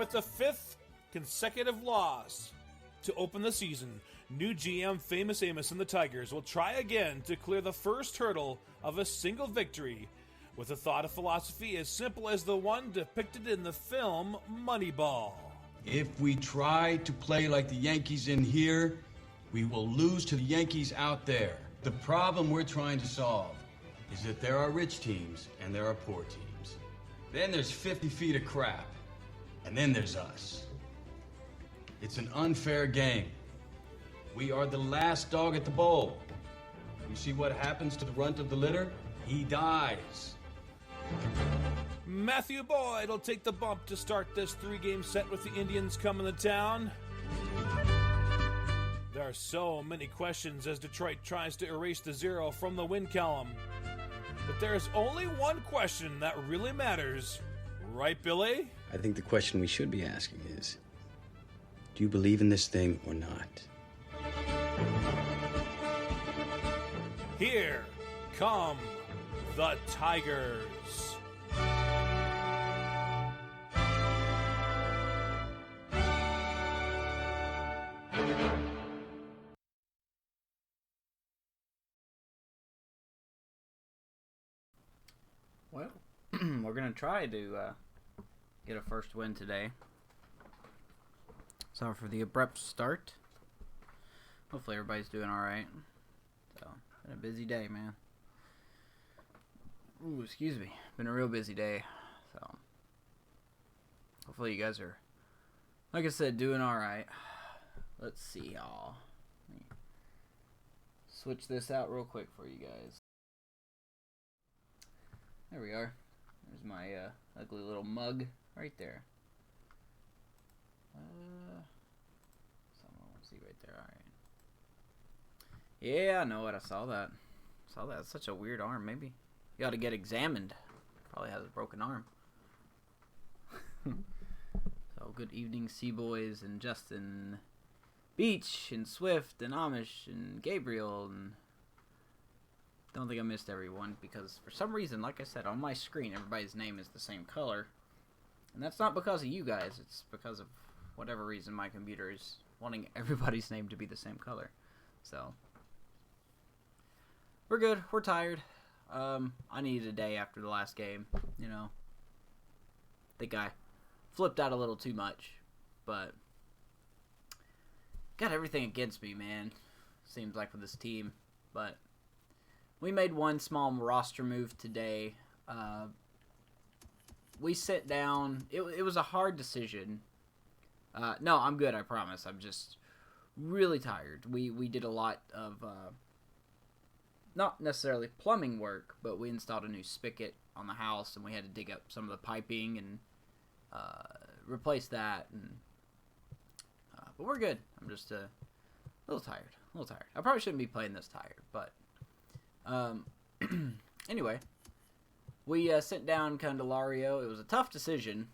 With the 5th consecutive loss to open the season, new GM Famous Amos and the Tigers will try again to clear the first hurdle of a single victory with a thought of philosophy as simple as the one depicted in the film Moneyball. If we try to play like the Yankees in here, we will lose to the Yankees out there. The problem we're trying to solve is that there are rich teams and there are poor teams. Then there's 50 feet of crap. And then there's us. It's an unfair game. We are the last dog at the bowl. You see what happens to the runt of the litter? He dies. Matthew Boyd will take the bump to start this 3-game set with the Indians coming to town. There are so many questions as Detroit tries to erase the 0 from the win column. But there's only one question that really matters. Right, Billy? I think the question we should be asking is, do you believe in this thing or not? Here come the Tigers. Well, we're going to try to get a first win today. Sorry for the abrupt start. Hopefully everybody's doing alright. So, been a busy day, man. Ooh, excuse me. Been a real busy day. So, hopefully you guys are, like I said, doing alright. Let's see, y'all. Let me switch this out real quick for you guys. There we are. There's my ugly little mug right there. Someone will see right there. Alright. Yeah, I know it. I saw that. It's such a weird arm. Maybe you ought to get examined. Probably has a broken arm. So, good evening, Seaboys and Justin, Beach and Swift and Amish and Gabriel, and don't think I missed everyone because for some reason, like I said, on my screen everybody's name is the same color. And that's not because of you guys, it's because of whatever reason my computer is wanting everybody's name to be the same color. So, we're good, we're tired. I needed a day after the last game, you know. I think I flipped out a little too much, but got everything against me, man. Seems like with this team, but we made one small roster move today. We sit down. It was a hard decision. No, I'm good, I promise. I'm just really tired. We did a lot of, not necessarily plumbing work, but we installed a new spigot on the house, and we had to dig up some of the piping and replace that. And but we're good. I'm just a little tired. I probably shouldn't be playing this tired, but anyway, we sent down Candelario. It was a tough decision,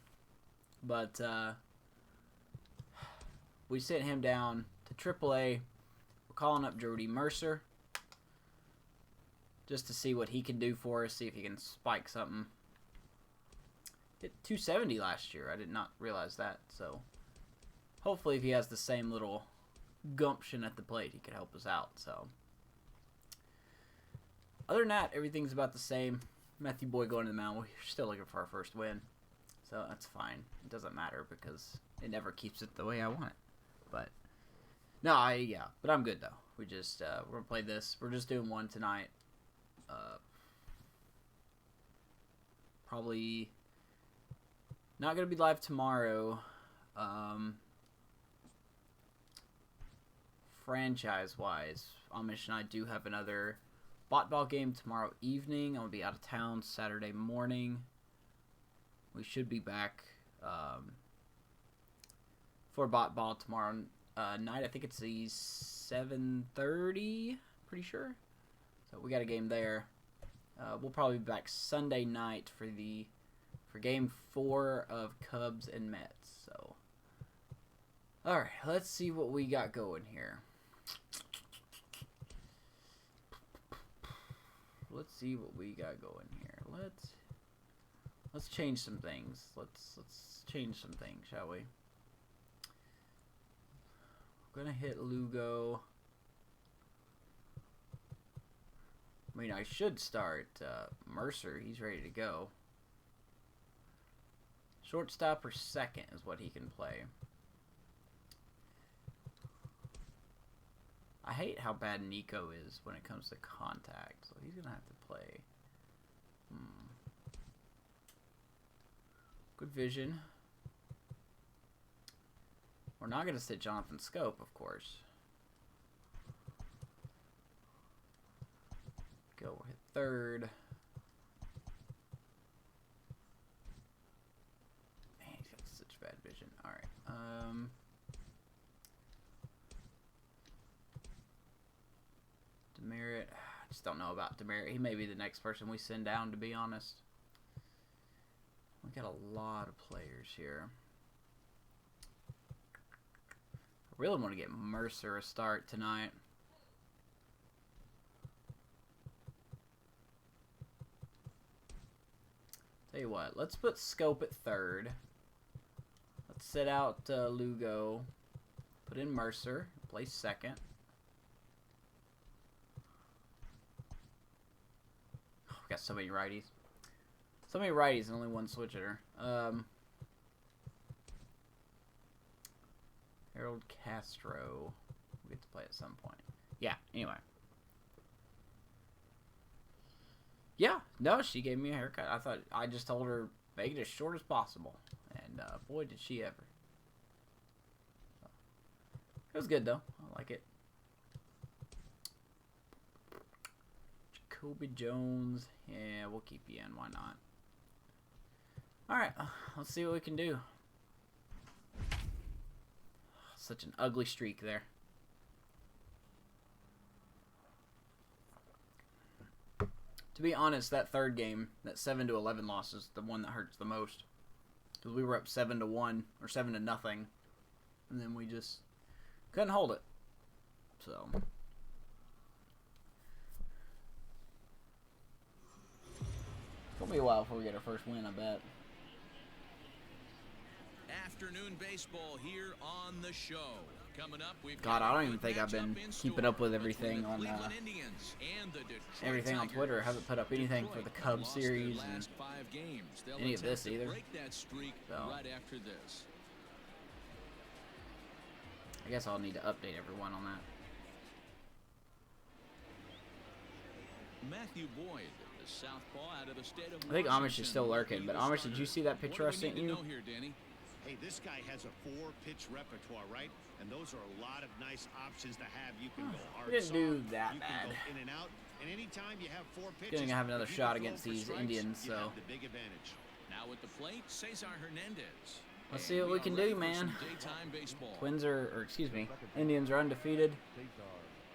but we sent him down to AAA. We're calling up Jody Mercer just to see what he can do for us, see if he can spike something. Hit 270 last year. I did not realize that, so hopefully if he has the same little gumption at the plate, he can help us out. So other than that, everything's about the same. Matthew Boyd going to the mound. We're still looking for our first win, so that's fine. It doesn't matter because it never keeps it the way I want it. But no, but I'm good though. We just we're gonna play this. We're just doing one tonight. Probably not gonna be live tomorrow. Franchise-wise, Amish and I do have another ball game tomorrow evening. I'm going to be out of town Saturday morning. We should be back for ball tomorrow night. I think it's the 7:30, pretty sure. So we got a game there. We'll probably be back Sunday night for game 4 of Cubs and Mets. So, all right, let's see what we got going here. Let's Let's change some things. Let's change some things, shall we? We're gonna hit Lugo. I mean, I should start Mercer. He's ready to go. Shortstop or second is what he can play. I hate how bad Nico is when it comes to contact, so he's gonna have to play. Good vision. We're not gonna sit Jonathan Scope, of course. Go, we'll hit third. Man, he's got such bad vision. Alright. Demerit. I just don't know about Demerit. He may be the next person we send down, to be honest. We got a lot of players here. I really want to get Mercer a start tonight. Tell you what, let's put Scope at third. Let's sit out Lugo. Put in Mercer. Play second. Oh, we got so many righties. So many righties and only one switch hitter. Harold Castro. We get to play at some point. Yeah, anyway. Yeah, no, she gave me a haircut. I just told her, make it as short as possible. And boy, did she ever. It was good, though. I like it. Jacoby Jones. Yeah, we'll keep you in. Why not? Alright, let's see what we can do. Such an ugly streak there. To be honest, that third game, that 7-11 loss, is the one that hurts the most. Because we were up 7-1 or 7-0, and then we just couldn't hold it. So it'll be a while before we get our first win, I bet. Afternoon baseball here on the show. Coming up, we've God, I don't even think I've been keeping up with everything on Twitter. I haven't put up anything for the Cubs series and any of this either. So I guess I'll need to update everyone on that. Matthew Boyd, the southpaw out of the state of I think Amish is still lurking, but Amish, did you see that picture I sent you? Hey, this guy has a 4-pitch repertoire, right? And those are a lot of nice options to have. You can go hard. We didn't do that you bad. can go in and out, and anytime you have 4 pitches, Gonna have another if you shot can throw against for these strikes, Indians, you so have the big advantage. Now at the plate, Cesar Hernandez. Let's see what we can do, man. Twins are, or excuse me, Indians are undefeated.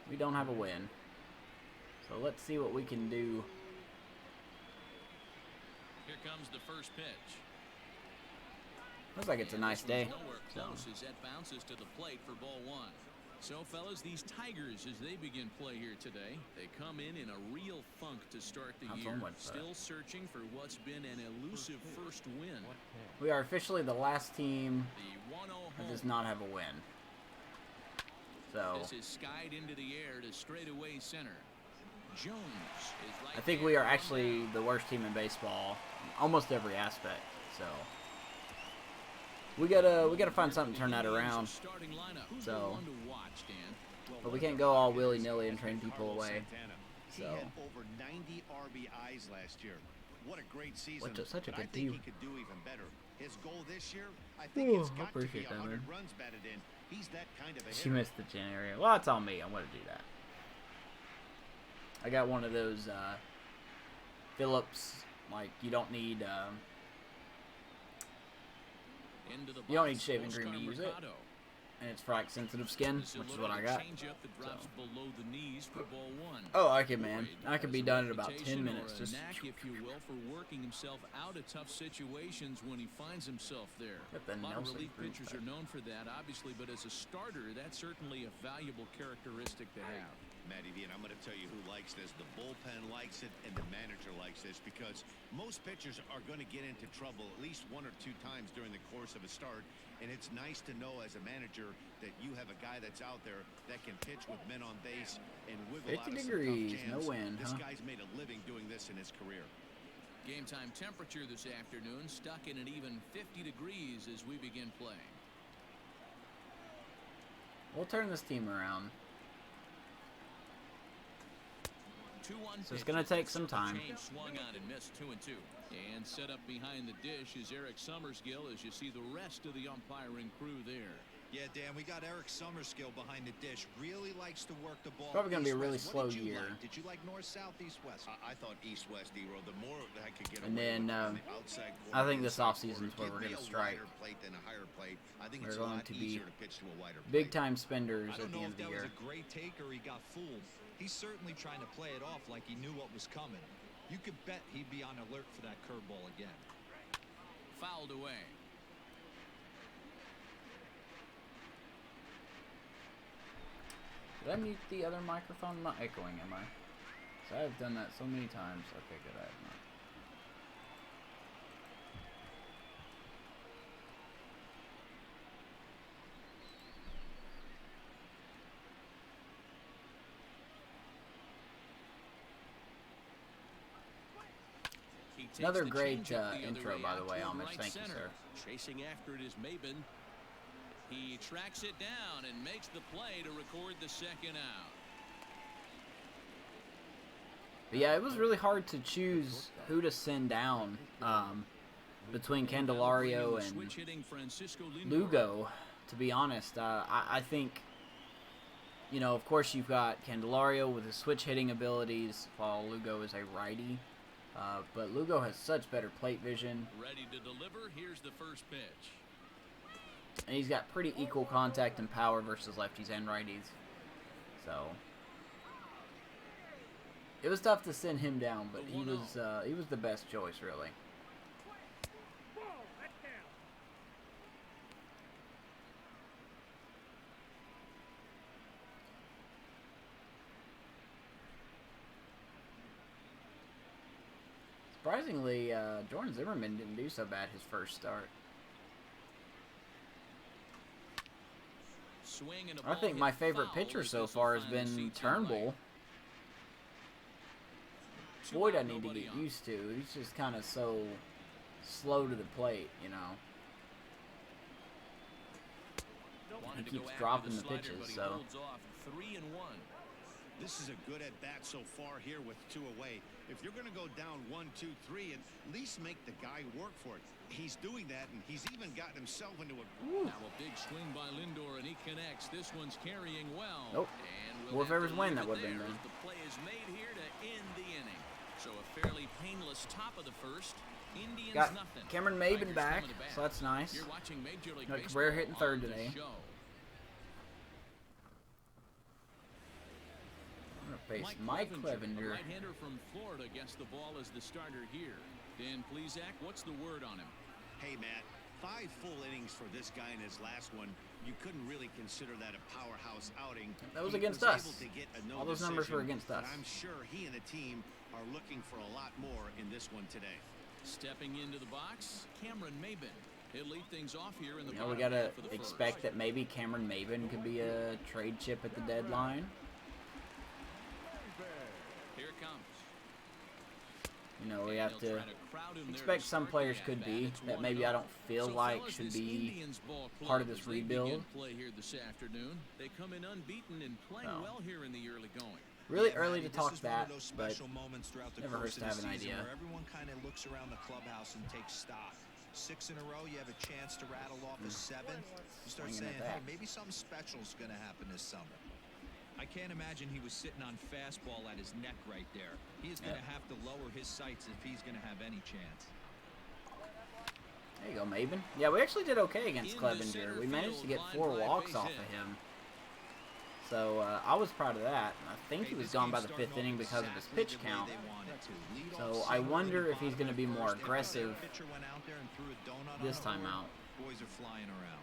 We don't have a win. So let's see what we can do. Here comes the first pitch. Looks like it's a nice day. Nowhere close as that bounces to the plate for ball one. So, fellas, these Tigers, as they begin play here today, they come in a real funk to start the year. Still searching for what's been an elusive first win. We are officially the last team that does not have a win. So this is skied into the air to straightaway center. Jones is right. I think we are actually the worst team in baseball, in almost every aspect. So we gotta find something to turn that around. So, but we can't go all willy-nilly and train people away. He had over 90 RBIs last year. What a great season! Such a but I good think team. he could do even better. His goal this year, I think it's got to be appreciate that, 100 man. runs batted in. He's that kind of a She hitter. missed the January. Well, it's on me. I'm gonna do that. I got one of those Phillips. Like you don't need shaving cream to use it, and it's for like sensitive skin, which is what I got. Oh, I can, man. I could be done in about 10 minutes. Just if you will, for working himself out of tough situations when he finds himself there. Got the A lot of Nelson relief fruit pitchers back. are known for that, obviously, but as a starter, that's certainly a valuable characteristic to have. Matty V, and I'm going to tell you who likes this. The bullpen likes it, and the manager likes this, because most pitchers are going to get into trouble at least 1 or 2 times during the course of a start, and it's nice to know as a manager that you have a guy that's out there that can pitch with men on base and wiggle out of some tough jams. No wind, This huh? guy's made a living doing this in his career. Game time temperature this afternoon stuck in an even 50 degrees as we begin playing. We'll turn this team around. 2-1 So it's going to take some time. Swung on and missed 2-2. And set up behind the dish is Eric Summerskill as you see the rest of the umpiring crew there. Yeah, Dan, we got Eric Summerskill behind the dish. Really likes to work the ball. Probably going to be a really east-west. slow What did you year. like? Did you like north, south, east, west? I thought east-west, D-Row. The more that I could get And away then, with on the outside I corner, think this inside offseason is corner, where we're give going to me a strike. wider plate than a higher plate. I think We're it's a going lot to be easier to pitch to a wider plate. big-time spenders I at don't the know end if of the that year. was a great take or he got fooled. He's certainly trying to play it off like he knew what was coming. You could bet he'd be on alert for that curveball again. Fouled away. Did I mute the other microphone? I'm not echoing, am I? So I've done that so many times. Okay, good. I have not. He takes Another the great changeup the other intro, way by out the way, toward Amish. right Thank you, center. sir. Chasing after it is Maben. He tracks it down and makes the play to record the second out. But yeah, it was really hard to choose who to send down between Candelario and Switch hitting Francisco Lindor. Lugo, to be honest. I think, you know, of course you've got Candelario with his switch hitting abilities, while Lugo is a righty. But Lugo has such better plate vision. Ready to deliver. Here's the first pitch. And he's got pretty equal contact and power versus lefties and righties. So it was tough to send him down, but he was the best choice, really. Surprisingly, Jordan Zimmerman didn't do so bad his first start. Swing and a I ball think hit my favorite foul pitcher as so this will far has find the been seats in right. Turnbull. Two Boyd I out, need to nobody get on. used to. He's just kind of so slow to the plate, you know. Wanted He to keeps go after dropping the slider, pitches, but he so. holds off. 3-1. This is a good at-bat so far here with 2 away. If you're going to go down 1, 2, 3, at least make the guy work for it. He's doing that, and he's even gotten himself into a... Now a big swing by Lindor, and he connects. This one's carrying well. Nope. And Wolf have to Evers win, leave that it would've been there done. as the play is made here to end the inning. So a fairly painless top of the first. Indians Got nothing. Cameron Maben Tigers back, coming to bat. so that's nice. You're watching Major League Got Baseball Cabrera hitting third on the today. show. I'm going to face Mike a Clevenger. right-hander from Florida, gets the ball as the starter here. Dan Plesac, what's the word on him? Hey, Matt, 5 full innings for this guy in his last one. You couldn't really consider that a powerhouse outing. That was He against was us. able to get a no All those numbers were decision, against but us. I'm sure he and the team are looking for a lot more in this one today. Stepping into the box, Cameron Maben. He'll lead things off here in the You know, we bottom got to half of the expect first. that maybe Cameron Maben could be a trade chip at the deadline. Here it comes. You know, we And have they'll to try to crowd him there expect to some start players the could at-bat. be It's that 1-0. maybe I don't feel So like fellas, should this be Indians ball club, part of this as they rebuild. begin play here this afternoon. They come in unbeaten and playing No. well here in the early going. Really Yeah, early Matty, to talk this is one that, of those but special moments throughout the never course hurts to of have the an season idea. where everyone kind of looks around the clubhouse and takes stock. 6 in a row, you have a chance to rattle off a 7th. You start Swinging saying, at hey, that. maybe something special is going to happen this summer. I can't imagine he was sitting on fastball at his neck right there. He is going to have to lower his sights if he's going to have any chance. there you go, Maben. Yeah, we actually did okay against In the Clevenger. center We managed to field, get line 4 drive walks base off hit. of him. So I was proud of that. I think he was gone by the 5th inning because of his pitch count. So I wonder if he's going to be more aggressive this time out. Boys are flying around.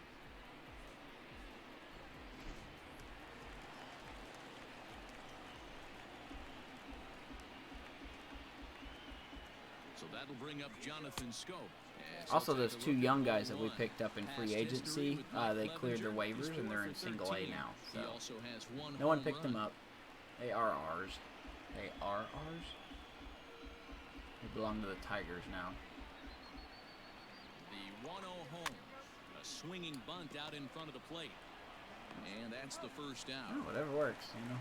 that'll bring up Jonathan Scope. Also, those two young guys that we picked up in free agency, they cleared their waivers and they're in single A now. So no one picked them up. They are ours. They are ours. They belong to the Tigers now. The 1-0 home. A swinging bunt out in front of the plate. And that's the first out. Oh, whatever works, you know.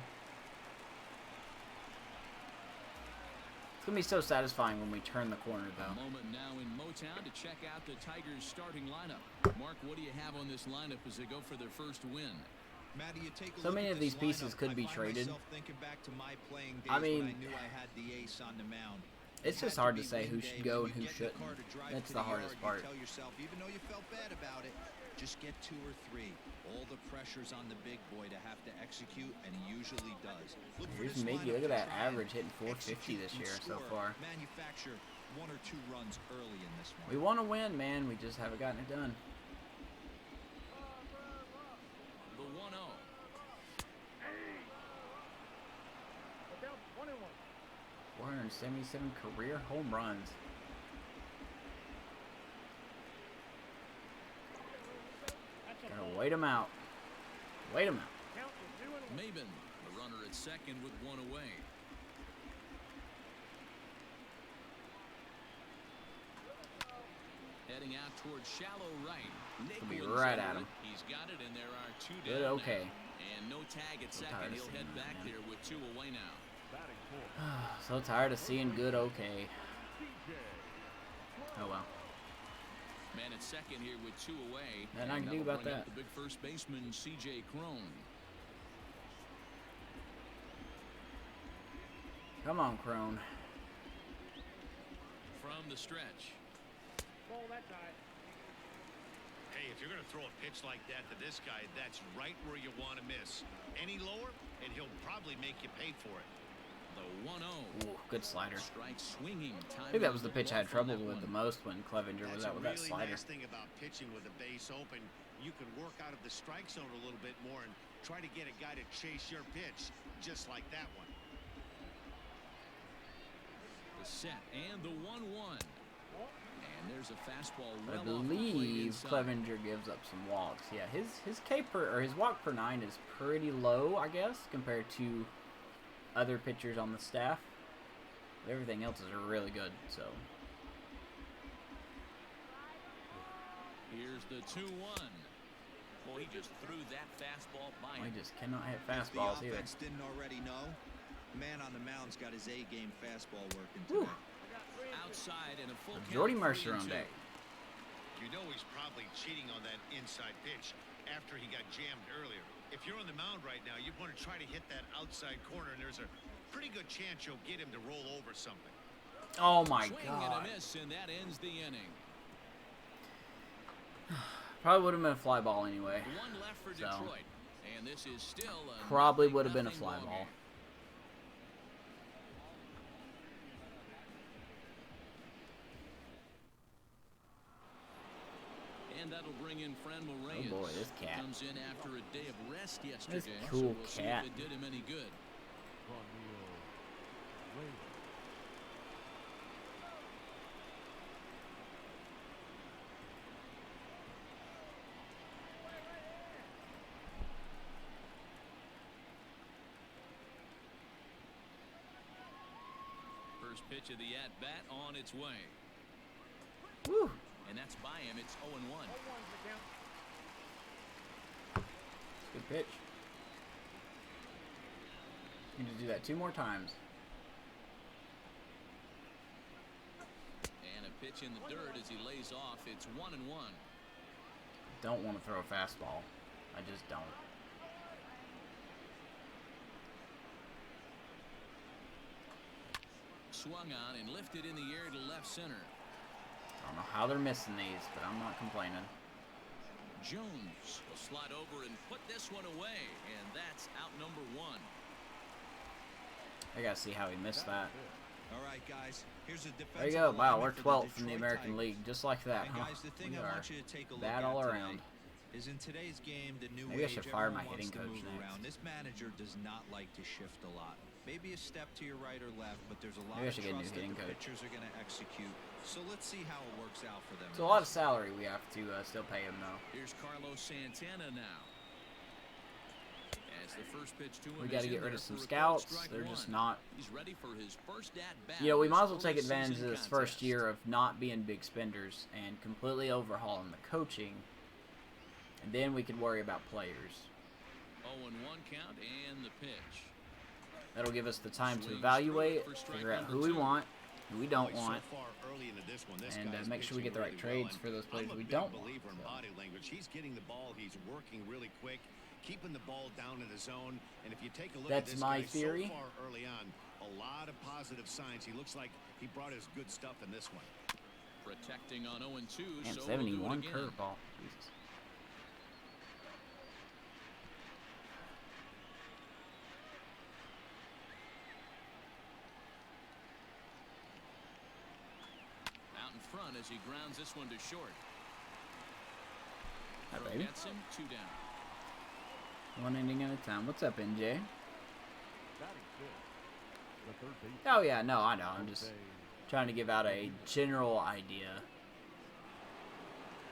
It's going to be so satisfying when we turn the corner, though. A moment now in Motown to check out the Tigers' starting lineup. Mark, what do you have on this lineup as they go for their first win? Maddie, you take a So look many at of this these pieces lineup, could be I find traded. myself thinking back to my playing days I mean, when I knew I had the ace on the mound. It's just hard to say who should go and who shouldn't. That's the hardest part. Tell yourself, even though you felt bad about it, just get 2 or 3. All the pressure's on the big boy to have to execute, and he usually does. Here's Miggy. Look at that average hitting 450 this year so far. Manufacture 1 or 2 runs early in this one. We want to win, man. We just haven't gotten it done. The 1-0. 477 career home runs. Gotta wait him out. Wait him out. Maben, the runner at second with 1 away. Heading out towards shallow right. He'll be right at him. He's got it, and there are 2 down. Good, okay. Now. And no tag at second. He'll head back there with 2 away now. So tired of seeing good okay. Oh well. Man at second here with 2 away. Nothing I can do about that. The big first baseman, C.J. Crone. Come on, Crone. From the stretch. Hey, if you're going to throw a pitch like that to this guy, that's right where you want to miss. Any lower, and he'll probably make you pay for it. The 1-0. Ooh, good slider. Strike swinging. I think that was the pitch I had trouble with the most when Clevenger was out with that slider. That's the really nice thing about pitching with the base open. You can work out of the strike zone a little bit more and try to get a guy to chase your pitch, just like that one. The set and the 1-1. And there's a fastball. I believe Clevenger gives up some walks. Yeah, his K per or his walk per 9 is pretty low, I guess, compared to other pitchers on the staff. But everything else is really good. So here's the 2-1. Well, he just threw that fastball by him. I just cannot hit fastballs if the either. offense didn't already know, the man on the mound's got his A-game fastball working today. Whew. Outside and a full Jordy count, Mercer on 3-2. deck. You know he's probably cheating on that inside pitch after he got jammed earlier. If you're on the mound right now, you want to try to hit that outside corner, and there's a pretty good chance you'll get him to roll over something. Oh my Swing and God. a miss, and that ends the inning. Probably would have been a fly ball anyway. 1 left for So, Detroit, and this is still a probably would have been a 0-0 fly ball. game. And that'll bring in Fran Reyes. Oh boy, this cat. Comes in after a day of rest yesterday. cool so we'll see cat. if it did him any good. First pitch of the at-bat on its way. Woo. And that's by him. It's 0-1. Good pitch. Need to do that 2 more times. And a pitch in the dirt as he lays off. It's 1-1. Don't want to throw a fastball. I just don't. Swung on and lifted in the air to left center. I don't know how they're missing these, but I'm not complaining. Jones will slide over and put this one away, and that's out number 1. I gotta see how he missed that. All right, guys. Here's a defensive There you go. Wow, we're alignment for 12th in the Detroit American Tigers. League, just like that, And huh? guys, the thing We I are want you to take a look bad at all today around. is in today's game, the new Maybe I age, should fire my everyone wants hitting to coach move next. around. This manager does not like to shift a lot. Maybe a step to your right or left, but there's a lot Maybe I of should get a new trust that hitting the coach. pitchers are going to execute. So let's see how it works out for them. It's a lot of salary we have to still pay him, though. Here's Carlos Santana now. As the first pitch to him, We got to get rid of some scouts. They're just not. He's ready for his first at bat. You know, we might as well take advantage of this first year of not being big spenders and completely overhauling the coaching. And then we could worry about players. 0-1 count and the pitch. That'll give us the time to evaluate, figure out who we want, who we don't want, and make sure we get the right trades for those players we don't want. In body language. He's getting the ball. He's working really quick, keeping the ball down in the zone. And if you take a look at this my guy theory. so far early on, a lot of positive signs. He looks like he brought his good stuff in this one. Protecting on 0-2. And so 71 curveball. Jesus. Out in front as he grounds this one to short. Hi, Throw baby. gets him, 2 down. One inning at a time. What's up, NJ? Oh, yeah, no, I know. I'm just trying to give out a general idea.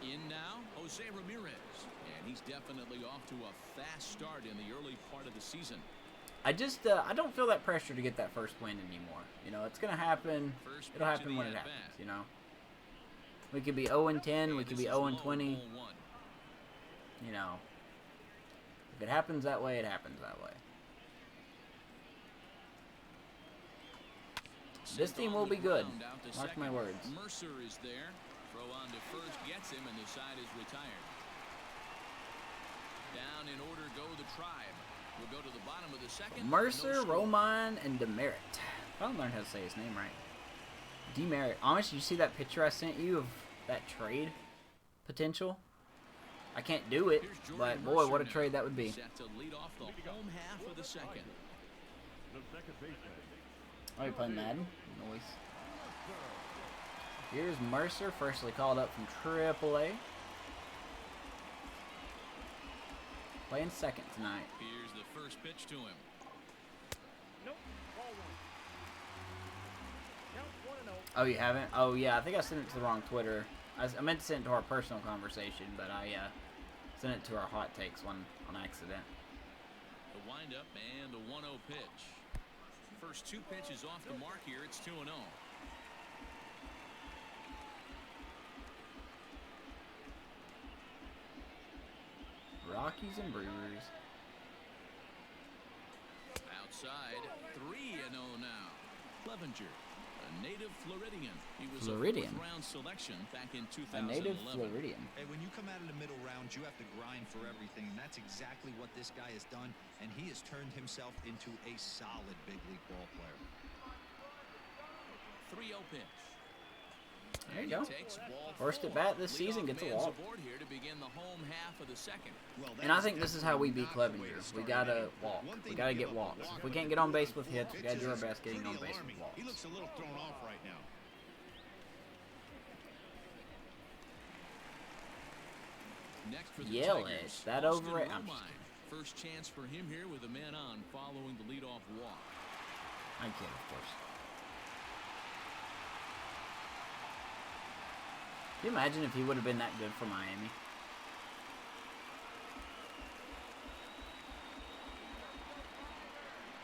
In now, Jose Ramirez. And he's definitely off to a fast start in the early part of the season. I just, I don't feel that pressure to get that first win anymore. You know, it's going to happen. First It'll pitch of happen the when it at-bat. happens, you know. We could be 0-10. We could be 0-20. You know. If it happens that way, it happens that way. This team will be good. Mark my words. Mercer is there. Throw on to first, gets him, and the side is retired. Down in order go the Tribe. We'll go to the bottom of the second. Mercer, No score. Roman, and Demerit. I don't learn how to say his name right. Demerit. Amish, you see that picture I sent you of that trade potential? I can't do it, Here's Jordan but boy, Mercer what a now. trade that would be. Set to lead off the home half of the second. Are you playing Madden? Noise. Here's Mercer, firstly called up from AAA. Playing second tonight. Here's the first pitch to him. Oh, you haven't? Oh, yeah, I think I sent it to the wrong Twitter. I meant to send it to our personal conversation, but I sent it to our hot takes one on accident. The windup and the 1-0 pitch. First 2 pitches off the mark here. It's 2-0. Rockies and Brewers. Outside, 3-0 now. Clevenger, a native Floridian. He was Floridian? a 4th-round selection back in A 2011. native Floridian. Hey, when you come out of the middle rounds, you have to grind for everything, and that's exactly what this guy has done, and he has turned himself into a solid big league ball player. 3-0 pitch. There you go. Takes ball First at 4. bat this season Leadoff gets a man's walk. aboard here to begin the home half of the second. Well, And I think this is how we beat Clevenger. We gotta walk. We gotta get walks. If we can't get on base with hits, we gotta do our best getting on base with walks. He looks a little thrown off right now. Next for the Yell Tigers, it. That Austin over it. I'm Romine. First chance for him here with a man on following the leadoff walk. I kid, of course. Can you imagine if he would have been that good for Miami?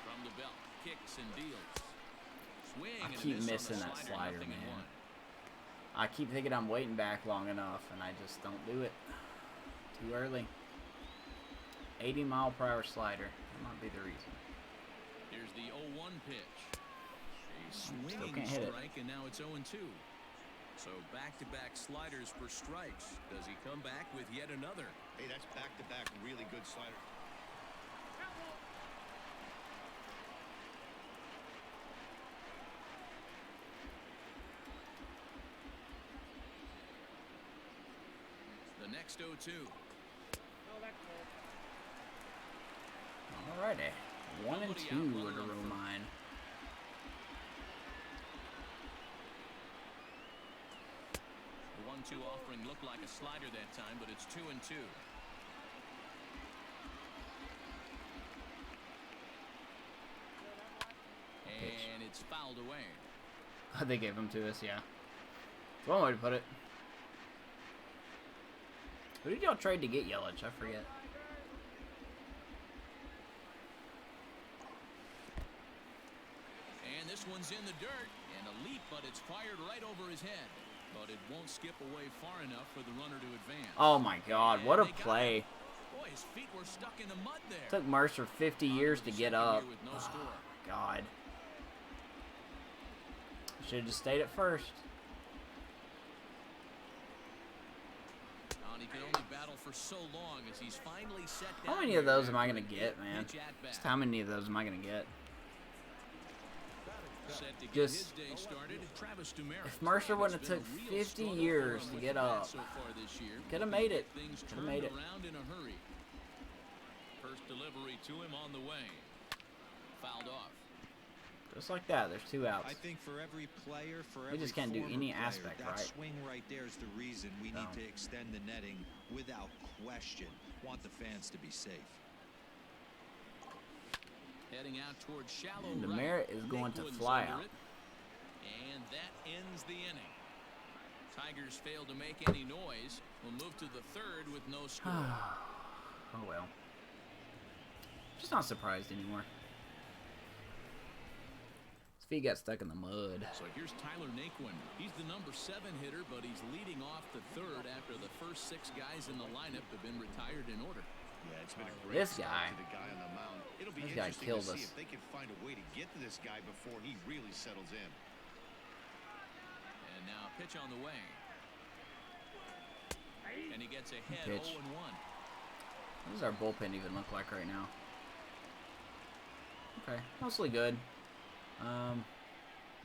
From the belt, kicks and deals. Swing I and a keep miss on the missing that slider, 0-1. man. I keep thinking I'm waiting back long enough, and I just don't do it. Too early. 80-mile-per-hour slider. That might be the reason. Here's the 0-1 pitch. A swinging can't hit it. strike, and now it's 0-2. So back-to-back sliders for strikes. Does he come back with yet another? Hey, that's back-to-back really good slider. The next 0-2. Alrighty. 1 and 2 with a Romine. The 1-2 offering looked like a slider that time, but it's 2-2. It's fouled away. They gave him to us, yeah. That's one way to put it. Who did y'all trade to get Yelich? I forget. And this one's in the dirt. And a leap, but it's fired right over his head. But it won't skip away far enough for the runner to advance. Oh my God, what a play. Boy, his feet were stuck in the mud there. Took Mercer 50 years to get up. Oh, God. Should have just stayed at first. He could only battle for so long as he's finally set down. How many of those am I going to get, man? Just how many of those am I going to get? Just, if Mercer wouldn't have took 50 years to get up, could have made it. Could have made it. First delivery to him on the way. Fouled off. Just like that, there's 2 outs. I think for every player, for every we just can't do any aspect that right. Swing right there is the reason we need to extend the netting without question. Want the fans to be safe. Heading out towards shallow and the right. Merritt is going to fly out. And that ends the inning. Tigers failed to make any noise. We'll move to the third with no score. Oh well. Just not surprised anymore. His feet got stuck in the mud. So here's Tyler Naquin. He's the number 7 hitter, but he's leading off the third after the first 6 guys in the lineup have been retired in order. Yeah, it's been a great This guy. to the guy on the mound. It'll be This guy interesting killed to see us. if they can find a way to get to this guy before he really settles in. And now a pitch on the way. And he gets ahead 0-1. What does our bullpen even look like right now? Okay, mostly good.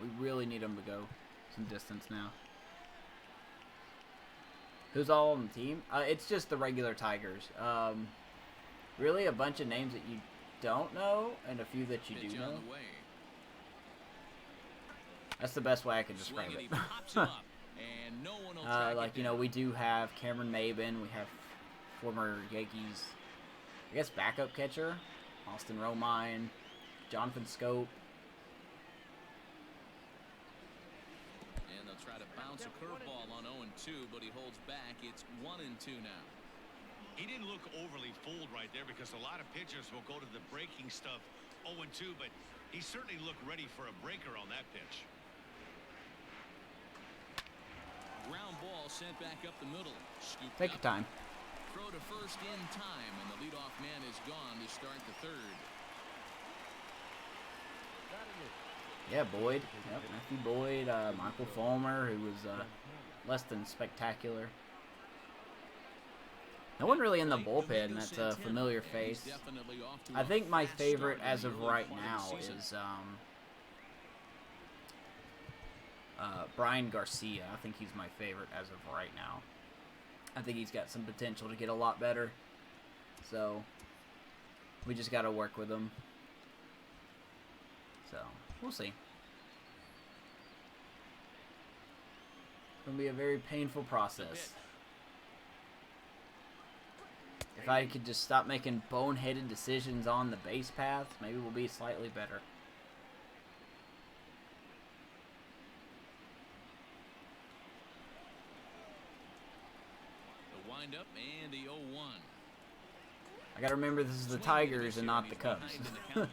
We really need them to go some distance now. Who's all on the team? It's just the regular Tigers. Really a bunch of names that you don't know and a few that you do know. That's the best way I can describe it. Like, you know, we do have Cameron Maben. We have former Yankees, I guess, backup catcher, Austin Romine, Jonathan Scope. And they'll try to bounce a curveball on 0-2, but he holds back. It's 1-2 now. He didn't look overly fooled right there because a lot of pitchers will go to the breaking stuff 0-2, but he certainly looked ready for a breaker on that pitch. Ground ball sent back up the middle. Take your time. Throw to first in time, and the leadoff man is gone to start the third. Yeah, Boyd. Yep, Matthew Boyd, Michael Fulmer, who was less than spectacular. No one really in the bullpen that's a familiar face. I think my favorite as of right now is Brian Garcia. I think he's my favorite as of right now. I think he's got some potential to get a lot better. So, we just got to work with him. So, we'll see. It's going to be a very painful process. If I could just stop making boneheaded decisions on the base path, maybe we'll be slightly better. The windup and the 0-1. I gotta remember this is the Tigers and not the Cubs. Now 0-2.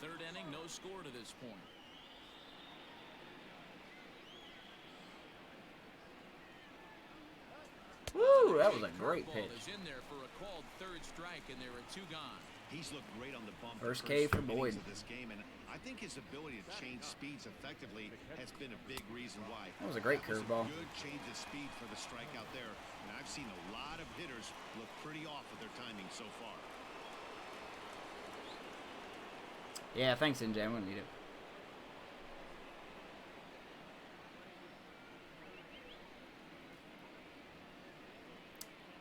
Third inning, no score to this point. Woo, that was a great pitch. Is in there for a called third strike, and there are 2 gone. He's looked great on the bump. First K for Boyd. Of this game, and I think his ability to change speeds effectively has been a big reason why. That was a great curveball. Good change of speed for the strikeout there, and I've seen a lot of hitters look pretty off with their timing so far. Yeah, thanks, NJ. I'm gonna need it.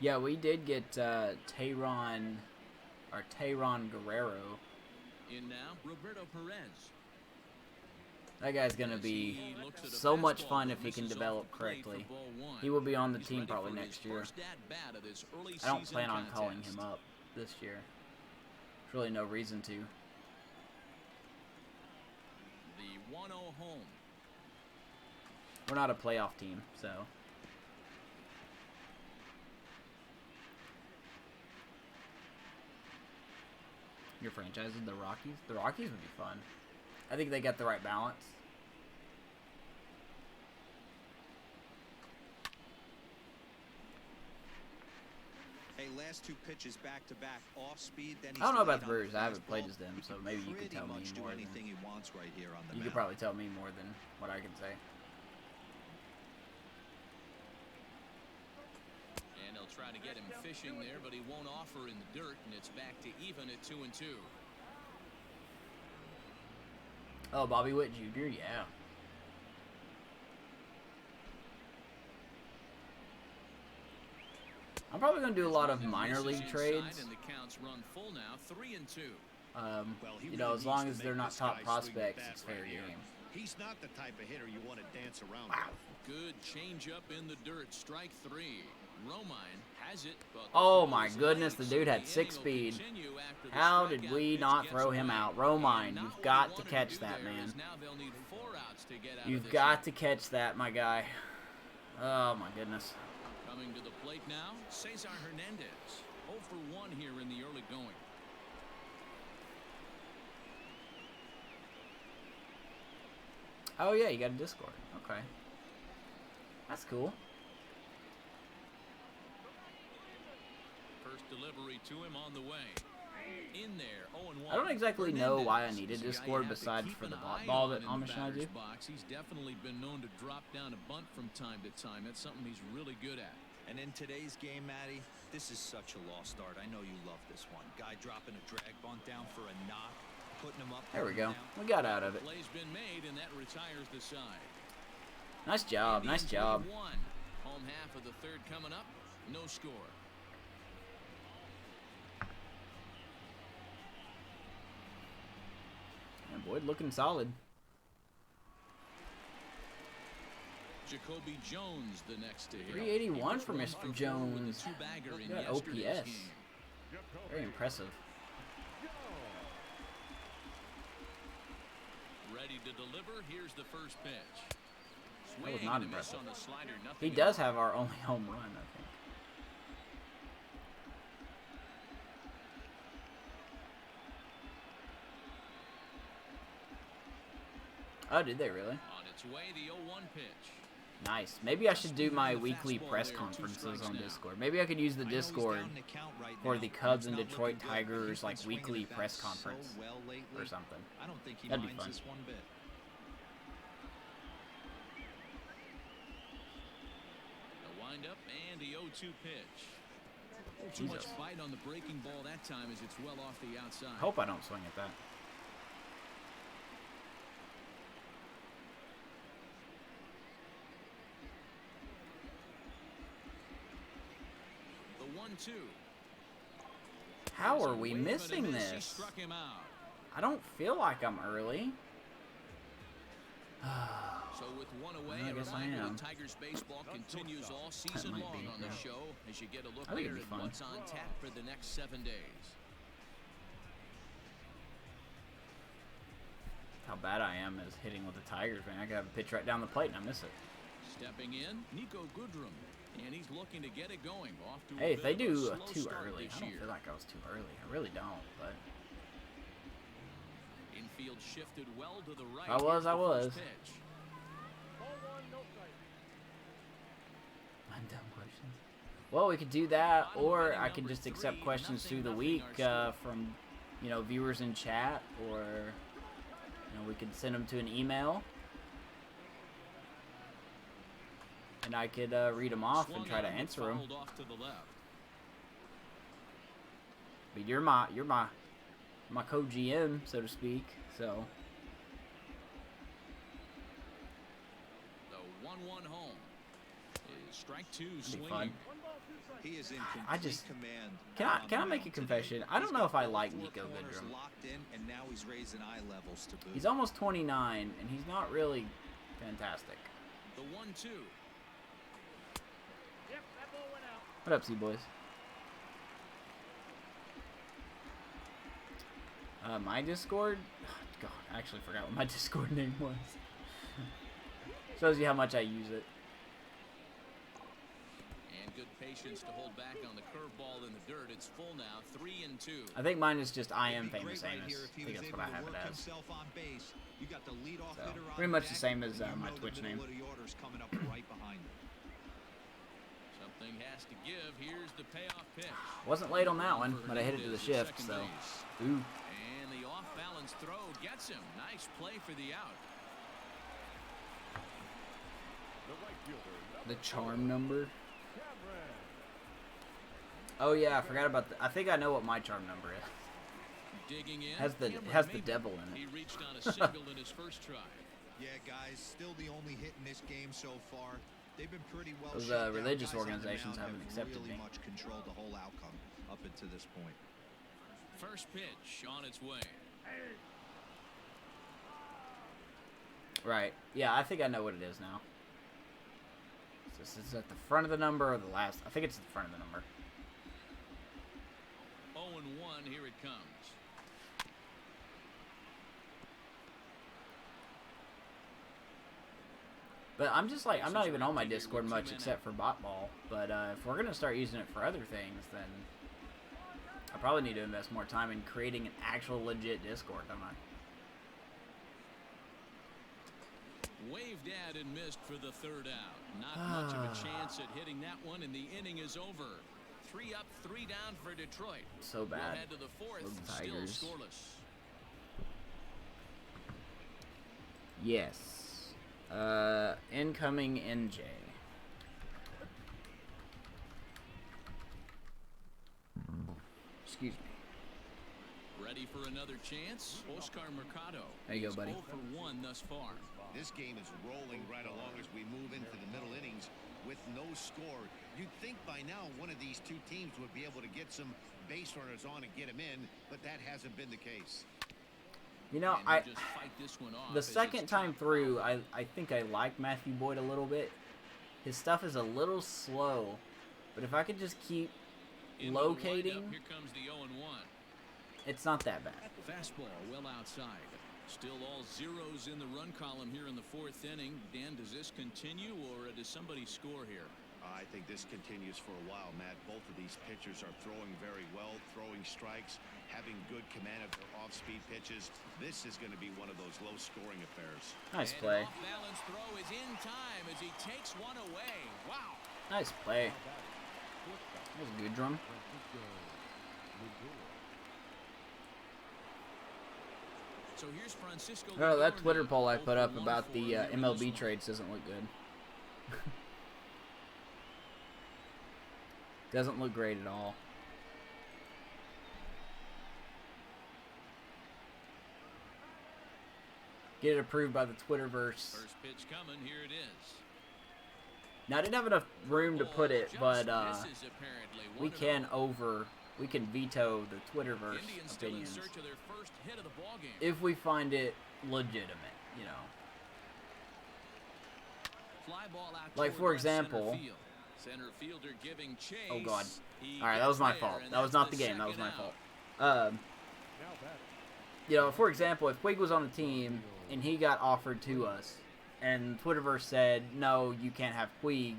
Yeah, we did get Tehran Guerrero. In now, Roberto Perez. That guy's gonna be so much fun if he can develop correctly. He will be on the team probably next year. I don't plan on calling him up this year. There's really no reason to. 1-0 home. We're not a playoff team, so. Your franchise is the Rockies? The Rockies would be fun. I think they got the right balance. Hey, last 2 pitches back to back, off speed. Then I don't know about the Brewers. I haven't played as them, so maybe you could tell me more. Anything he wants right here on the you could probably tell me more than what I can say. And they'll try to get him fishing there, but he won't offer in the dirt, and it's back to even at 2-2. Oh, Bobby Witt Jr., yeah. I'm probably going to do a lot of minor league trades. And the counts run full now, 3-2. You know, as long as they're not top prospects, it's fair game. He's not the type of hitter you want to dance around Wow. with. Good changeup in the dirt, strike 3. Romine has it, but Oh my goodness, the dude had 6 speed. How did we not throw him out? Romine, you've got to catch that, man. You've got to catch that, my guy. Oh my goodness. Coming to the plate now, Cesar Hernandez. 0 for 1 here in the early going. Oh yeah, you got a Discord. Okay. That's cool. First delivery to him on the way. In there, 0-1. I don't exactly know why I needed Discord besides for the ball that Amish and I do. He's definitely been known to drop down a bunt from time to time. That's something he's really good at. And in today's game, Matty, this is such a lost art. I know you love this one. Guy dropping a drag bunt down for a knock, putting him up. There we go. We got out of it. Play's been made, and that retires the side. Nice job. Nice job. Home half of the third coming up. No score. And Boyd looking solid. Jacoby Jones the next to hit. 381 for Mr. Jones. Look at that OPS. Very impressive. Ready to deliver. Here's the first pitch. That was not impressive. On a slider, He does have our only home run, I think. Oh, did they really? On its way, the 0-1 pitch. Nice. Maybe I should do my weekly press conferences on Discord. Maybe I could use the Discord for the Cubs and Detroit Tigers like weekly press conference or something. That'd be fun. A windup and the 0-2 pitch. Too much fight on the breaking ball that time as it's well off the outside. Hope I don't swing at that. The 1-2. How are we missing this? I don't feel like I'm early. So with one away, I guess I am. Tigers baseball continues all season long on the show as you get a look there at what's on tap for the next 7 days. How bad I am is hitting with the Tigers, man. I gotta have a pitch right down the plate and I miss it. Stepping in, Nico Goodrum, and he's looking to get it going. Off to hey, if they do too too early, I don't feel like I was too early. I really don't, but infield shifted well to the right. I was. I'm dumb questions. Well, we could do that, or I could just accept questions through the week from, viewers in chat, or we could send them to an email, and I could read them off and try to answer them. But you're my co-GM, so to speak. So. The 1-1 home. Strike 2 swinging. He is in command. Can I make a confession? I don't know if I like Nico Goodrum. Locked in, and now he's raising eye levels to boot. He's almost 29, and he's not really fantastic. The 1-2. Yep, that ball went out. What up, C-Boys? My Discord? Oh, God, I actually forgot what my Discord name was. Shows you how much I use it. And good patience to hold back on the curveball in the dirt. It's full now, 3-2. I think mine is just I am famous Amos. I think that's what I have it as. So, pretty much the same as my Twitch name. Something has to give. Here's the payoff pitch. Wasn't late on that one, but I hit it to the shift, so. Ooh. And the off-balance throw gets him. Nice play for the out. The charm number. Oh yeah, I forgot about the. I think I know what my charm number is. Digging in. Has the devil in He it. reached on a single in his first try. Yeah, guys, still the only hit in this game so far. They've been pretty well. Those shut down. religious Guys on the organizations mound haven't have accepted really me. much controlled the whole outcome up until this point. First pitch on its way. Right. Yeah, I think I know what it is now. Is this at the front of the number or the last? I think it's at the front of the number. 0-1, here it comes. But I'm just like, I'm not even on my Discord much except for bot ball. But if we're going to start using it for other things, then I probably need to invest more time in creating an actual legit Discord, don't I? Waved at and missed for the third out. Not much of a chance at hitting that one, and the inning is over. 3 up, 3 down for Detroit. So bad. We'll head to the fourth, The still Tigers. scoreless. Yes. Incoming NJ. Excuse me. Ready for another chance? Oscar Mercado. There you go, He's buddy. 0 for 1 thus far. This game is rolling right along as we move into the middle innings with no score. You'd think by now one of these two teams would be able to get some base runners on and get them in, but that hasn't been the case. You know, And he'll just fight this one off the as second it's time top through, five. I think I like Matthew Boyd a little bit. His stuff is a little slow, but if I could just keep In the locating, windup, here comes the 0-1. it's not that bad. Fastball well outside. Still all zeros in the run column here in the fourth inning. Dan, does this continue or does somebody score here? I think this continues for a while, Matt. Both of these pitchers are throwing very well, throwing strikes, having good command of their off-speed pitches. This is going to be one of those low-scoring affairs. Nice And play. an off-balance throw is in time as he takes one away. Wow. Nice play. That was a good drum. So here's Francisco. Oh, that Lindor Twitter now, poll I 0 put for up 1 about for the here in this MLB one. trades doesn't look good. Doesn't look great at all. Get it approved by the Twitterverse. First pitch coming, here it is. Now I didn't have enough room to put it, but Misses apparently. we 1-0. can veto the Twitterverse Indians still in opinions search of their first hit of the ball game. if we find it legitimate, you know. Fly ball out Like, toward for left center example- field. Center fielder giving chase. Oh God! He All right, that gets was my there, fault. and That was that's not the game. That was second my out. fault. You know, for example, if Quig was on the team and he got offered to us, and Twitterverse said, "No, you can't have Quig,"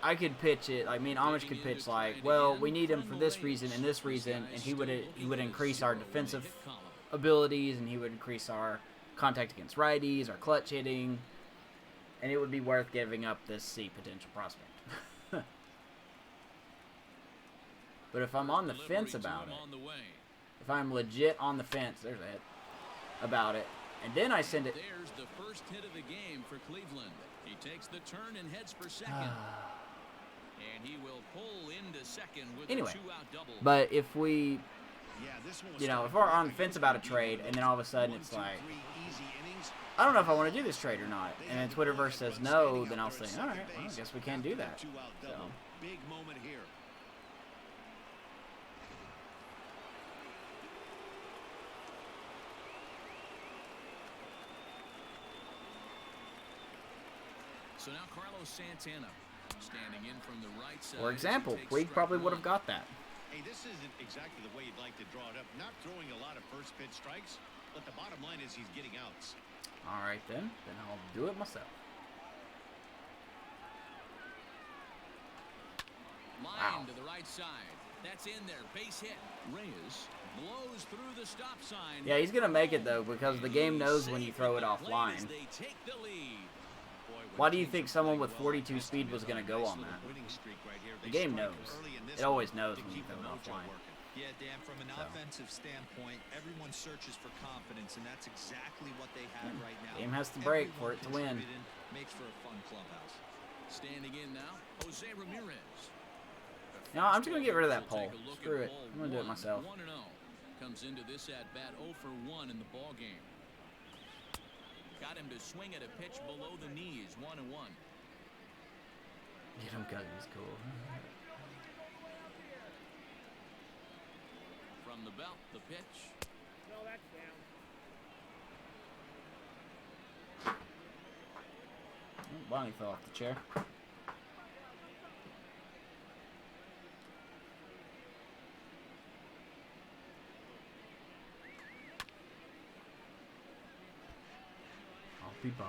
I could pitch it. Like me and Amish could pitch like, "Well, we need him for this reason and this reason," and he would increase our defensive abilities, and he would increase our contact against righties, our clutch hitting, and it would be worth giving up this C potential prospect. But if I'm on the fence about it, if I'm legit on the fence, there's a hit about it, and then I send it. There's the first hit of the game for Cleveland. He takes the turn and heads for second. And he will pull into second with Anyway, a 2-out double. but if we, Yeah, this one was you know, starting if we're on the perfect. fence about a trade, and then all of a sudden 1, it's 2, like, 3 easy innings. I don't know if I want to do this trade or not, and then Twitterverse says no, then I'll say, all right, well, I guess we can't do that. 2-out So. double. Big moment here. So now Carlos Santana standing in from the right side. For example, as he takes Quig strike probably would have one. got that. Hey, this isn't exactly the way you'd like to draw it up. Not throwing a lot of first pitch strikes, but the bottom line is he's getting outs. All right, then I'll do it myself. Line to the right side. That's in there. Base hit. Reyes blows through the stop sign. Yeah, he's going to make it, though, because the game knows when you throw it offline. They take the lead. Why do you think someone with 42 speed was going to go on that? The game knows. It always knows when you throw it offline. Yeah, Dan, from an offensive standpoint, everyone searches for confidence, and that's exactly what they have right now. Game has to break for it to win. Makes for a fun clubhouse. Standing in now, Jose Ramirez. No, I'm just going to get rid of that pole. Screw it. I'm going to do it myself. 1-0. Comes into this at-bat 0 for 1 in the ball game. Got him to swing at a pitch below the knees, 1-1. Get him Cousins, cool. From the belt, the pitch. No, that's down. Bonnie fell off the chair. I'll be back.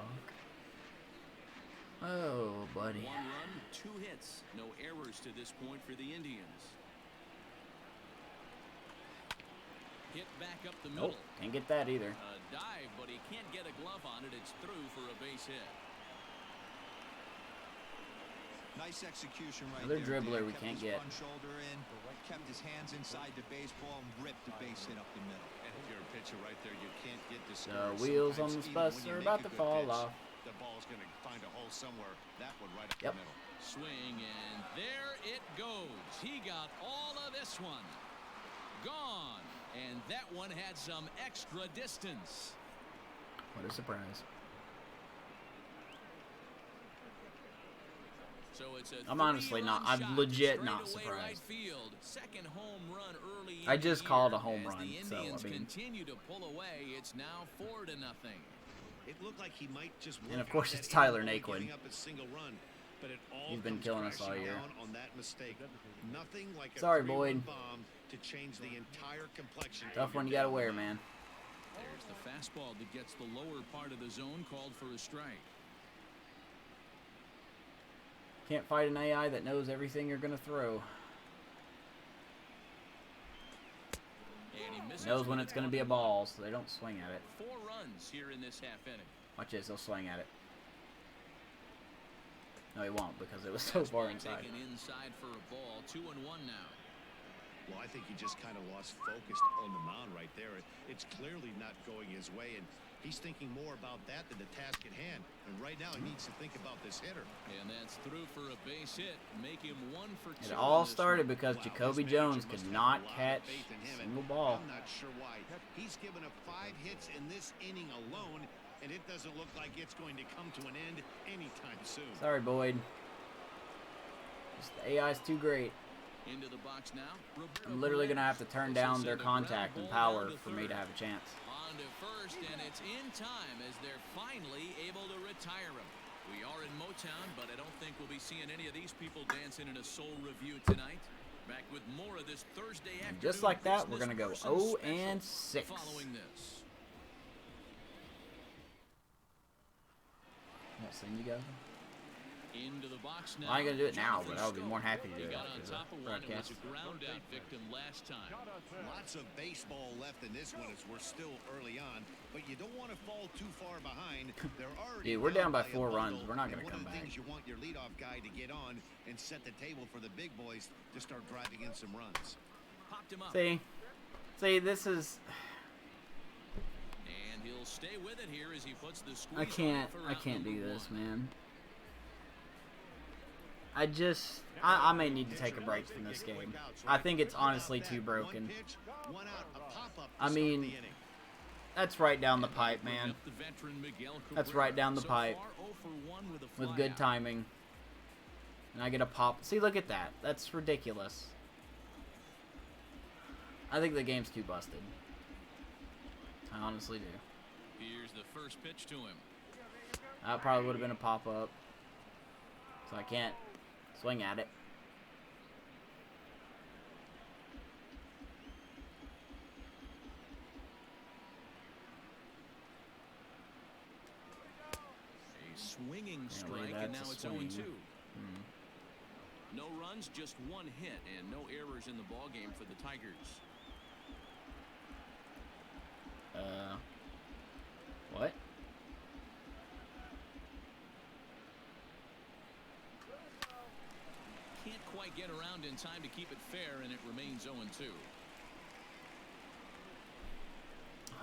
Oh, buddy. 1 run, 2 hits. No errors to this point for the Indians. Hit back up the middle. Nope, can't get that either. A dive, but he can't get a glove on it. It's through for a base hit. Nice execution right Another there. dribbler Dan. we Kept can't his get. front shoulder in, kept his hands inside the baseball, and ripped the base hit up the middle. And if you're a pitcher right there, you can't get The discouraged. wheels on Sometimes this even bus when you are make about a to good fall pitch, off. the ball's going to find a hole somewhere. That one right up Yep. the middle. Swing, and there it goes. He got all of this one. Gone. And that one had some extra distance. What a surprise. So it's a I'm honestly not- I'm three-run legit shot not to straightaway surprised. Right field. Second home run early in I just the called year. a home As run, the so, I Indians mean- continue to pull away. It's now 4-0. It looked like he might just And of work course out it's that Tyler end ball, Naquin. giving up a single run, but it all He's been comes killing us all crashing year. down on that mistake. Nothing like a Sorry, three-run Boyd. bomb to change the entire complexion. Tough of one your you gotta day. wear, man. There's the fastball that gets the lower part of the zone, called for a strike. Can't fight an AI that knows everything you're gonna throw. And he misses Knows when with it's gonna be a ball, so they don't swing at it. 4 runs here in this half inning. Watch this, they'll swing at it. No, he won't, because it was so far Fastball inside. taken inside for a ball. 2-1 now. Well, I think he just kind of lost focus on the mound right there. It's clearly not going his way, and he's thinking more about that than the task at hand. And right now, he needs to think about this hitter. And that's through for a base hit. Make him 1 for 2. It all in this started one. because Wow, Jacoby this manager Jones must could have not a lot of catch faith in a him, and single ball. I'm not sure why. He's given up 5 hits in this inning alone, and it doesn't look like it's going to come to an end anytime soon. Sorry, Boyd. Just the AI's too great. Into the box now. I'm literally gonna have to turn down their contact and power for me to have a chance. On to first, and it's in time as they're finally able to retire him. We are in Motown, but I don't think we'll be seeing any of these people dancing in a soul review tonight. Back with more of this Thursday afternoon. And just like that, we're Business gonna go Person 0-6. special following this. What scene you got? Into the box now. I ain't gonna do it now, Jonathan but I would be more Scope. happy to do He it got after on the top of one and was broadcast. a ground out victim last time. Lots of baseball left in this one as we're still early on, but you don't want to fall too far behind. They're already Dude, we're down by a 4 runs. bundle, We're not and gonna one come of the back. things you want your leadoff guy to get on and set the table for the big boys to start driving in some runs. Popped him up. See, this is. And he'll stay with it here as he puts the squeeze I can't on for out do number this, 1. man. I may need to take a break from this game. I think it's honestly too broken. I mean, that's right down the pipe, man. That's right down the pipe. With good timing. And I get a pop. See, look at that. That's ridiculous. I think the game's too busted. I honestly do. Here's the first pitch to him. That probably would have been a pop-up. So I can't swing at it. swinging strike, and now it's 0-2. No runs, just one hit, and no errors in the ballgame for the Tigers. What? Can't quite get around in time to keep it fair, and it remains 0-2.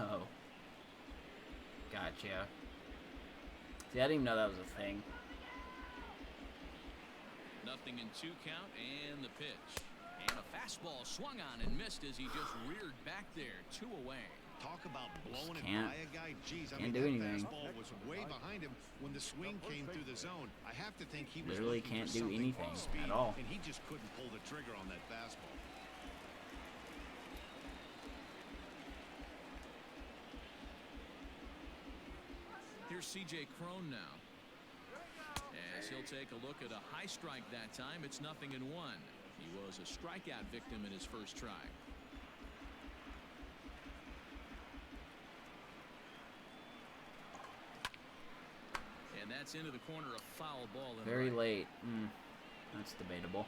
Oh. Gotcha. See, I didn't even know that was a thing. Nothing in 2 count, and the pitch. And a fastball swung on and missed as he just reared back there. 2 away. Talk about blowing it Can't. by a guy. Jeez, I Can't mean, do that anything. fastball was way behind him when the swing came through the zone. I have to think he was Literally looking can't for do something anything off speed, at all. and he just couldn't pull the trigger on that fastball. Here's C.J. Cron now. As he'll take a look at a high strike that time, it's 0-1. He was a strikeout victim in his first try. And that's into the corner, a foul ball. Very late. That's debatable.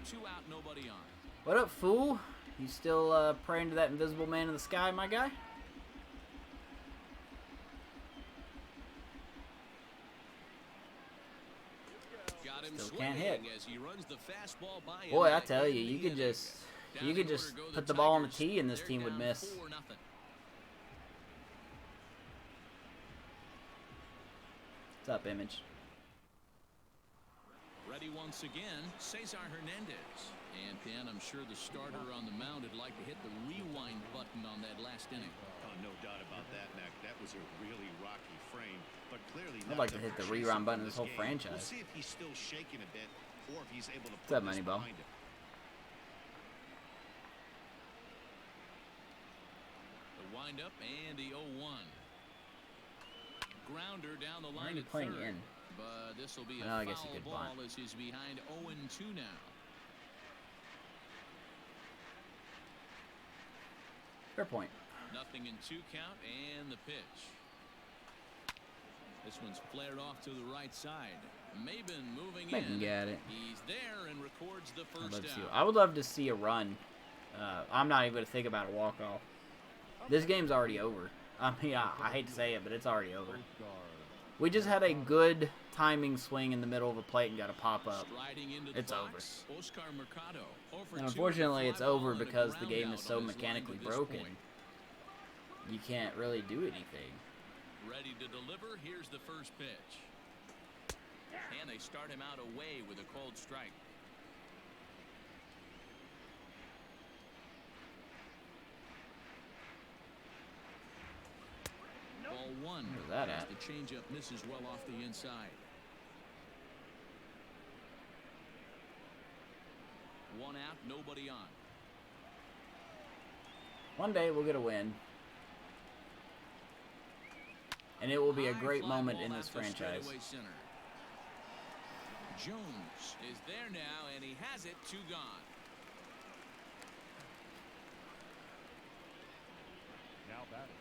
2 out, nobody on. What up, fool? You still praying to that invisible man in the sky, my guy? Got him Still can't hit. as he runs the fastball by him. Boy, I tell you, you could just put the ball on the tee and this team would miss. 4-0. What's up, Image? Ready once again, Cesar Hernandez. And Dan, I'm sure the starter on the mound would like to hit the rewind button on that last inning. Oh, no doubt about that, Mac. That was a really rocky frame, but clearly I'd like to hit the rewind button this whole franchise. We'll see if he's still shaking a bit, or if he's able to What's up, put this Moneyball? behind him. The windup and the 0-1. Grounder down the Why are line you at playing third. in? But this will be a Oh, I guess you foul could ball bunt. as he's behind 0-2 now. Fair point. Nothing in 2 count and the pitch. This one's flared off to the right side. Maben moving They can in. get it. He's there and records the I'd love first to see, down. I would love to see a run. I'm not even going to think about a walk-off. This game's already over. I mean, I hate to say it, but it's already over. We just had a good timing swing in the middle of a plate and got a pop-up. Striding into the It's over. box, Oscar Mercado. And unfortunately, it's over because the game is so mechanically broken. You can't really do anything. Ready to deliver. Here's the first pitch. And they start him out away with a cold strike. Ball 1. Where's that at? The changeup misses well off the inside. 1 out, nobody on. One day we'll get a win. And it will be a great moment in this franchise. Center. Jones is there now, and he has it. 2 gone. Now batting,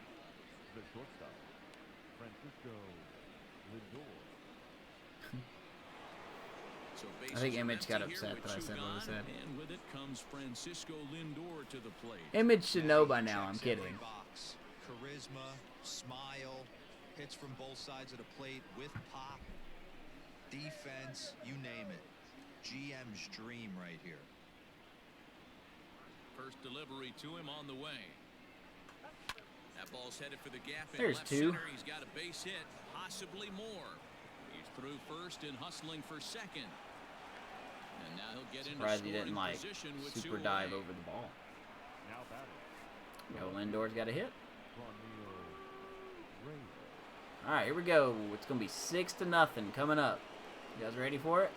the shortstop, Francisco Lindor. So I think bases are Image got empty here upset with that I 2 said what I gone, said. And with it comes Francisco Lindor to the plate. Image should know by now, I'm Checks kidding. every box. Charisma, smile, hits from both sides of the plate with pop, defense, you name it. GM's dream right here. First delivery to him on the way. That ball's headed for the gap in There's left 2. center. He's got a base hit, possibly more. He's through first and hustling for second. And now he'll get Surprised he into didn't scoring like position with super 2 dive away. over the ball. Now batting, Yo, Lindor's got a hit. Ronnie Reyes. All right, here we go. It's gonna be 6-0 coming up. You guys ready for it?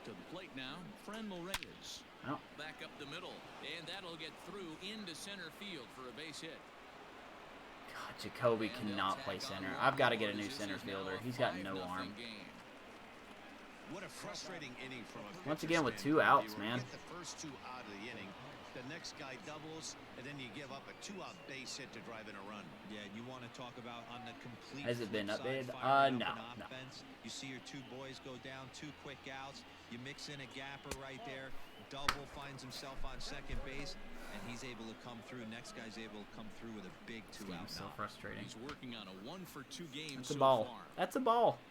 To the plate now, Franmil Reyes. Oh. Back up the middle, and that'll get through into center field for a base hit. God, Jacoby cannot play center. I've got to get a new center fielder. He's got no arm. What a frustrating inning from a Once pitcher's again with standpoint. 2 outs, You man. get the first 2 out of the inning. The next guy doubles, and then you give up a 2-out base hit to drive in a run. Yeah, and you want to talk about on the complete Has it been flip updated? side, firing No, up an no. offense. You see your 2 boys go down, 2 quick outs. You mix in a gapper right there. Double finds himself on second base, and he's able to come through. Next guy's able to come through with a big 2-out So knock. frustrating. He's working on a 1-for-2 game That's a so ball. far. That's a ball.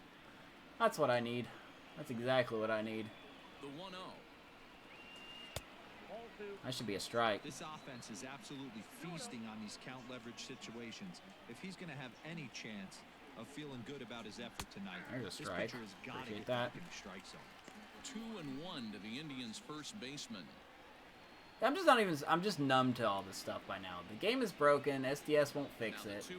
That's what I need. That's exactly what I need. The 1-0. That should be a strike. This offense is absolutely feasting on these count leverage situations. If he's going to have any chance of feeling good about his effort tonight, There's a this strike. pitcher has got to Appreciate get that. back in the strike zone. 2-1 to the Indians' first baseman. I'm just numb to all this stuff by now. The game is broken. SDS won't fix Now it. the 2-1.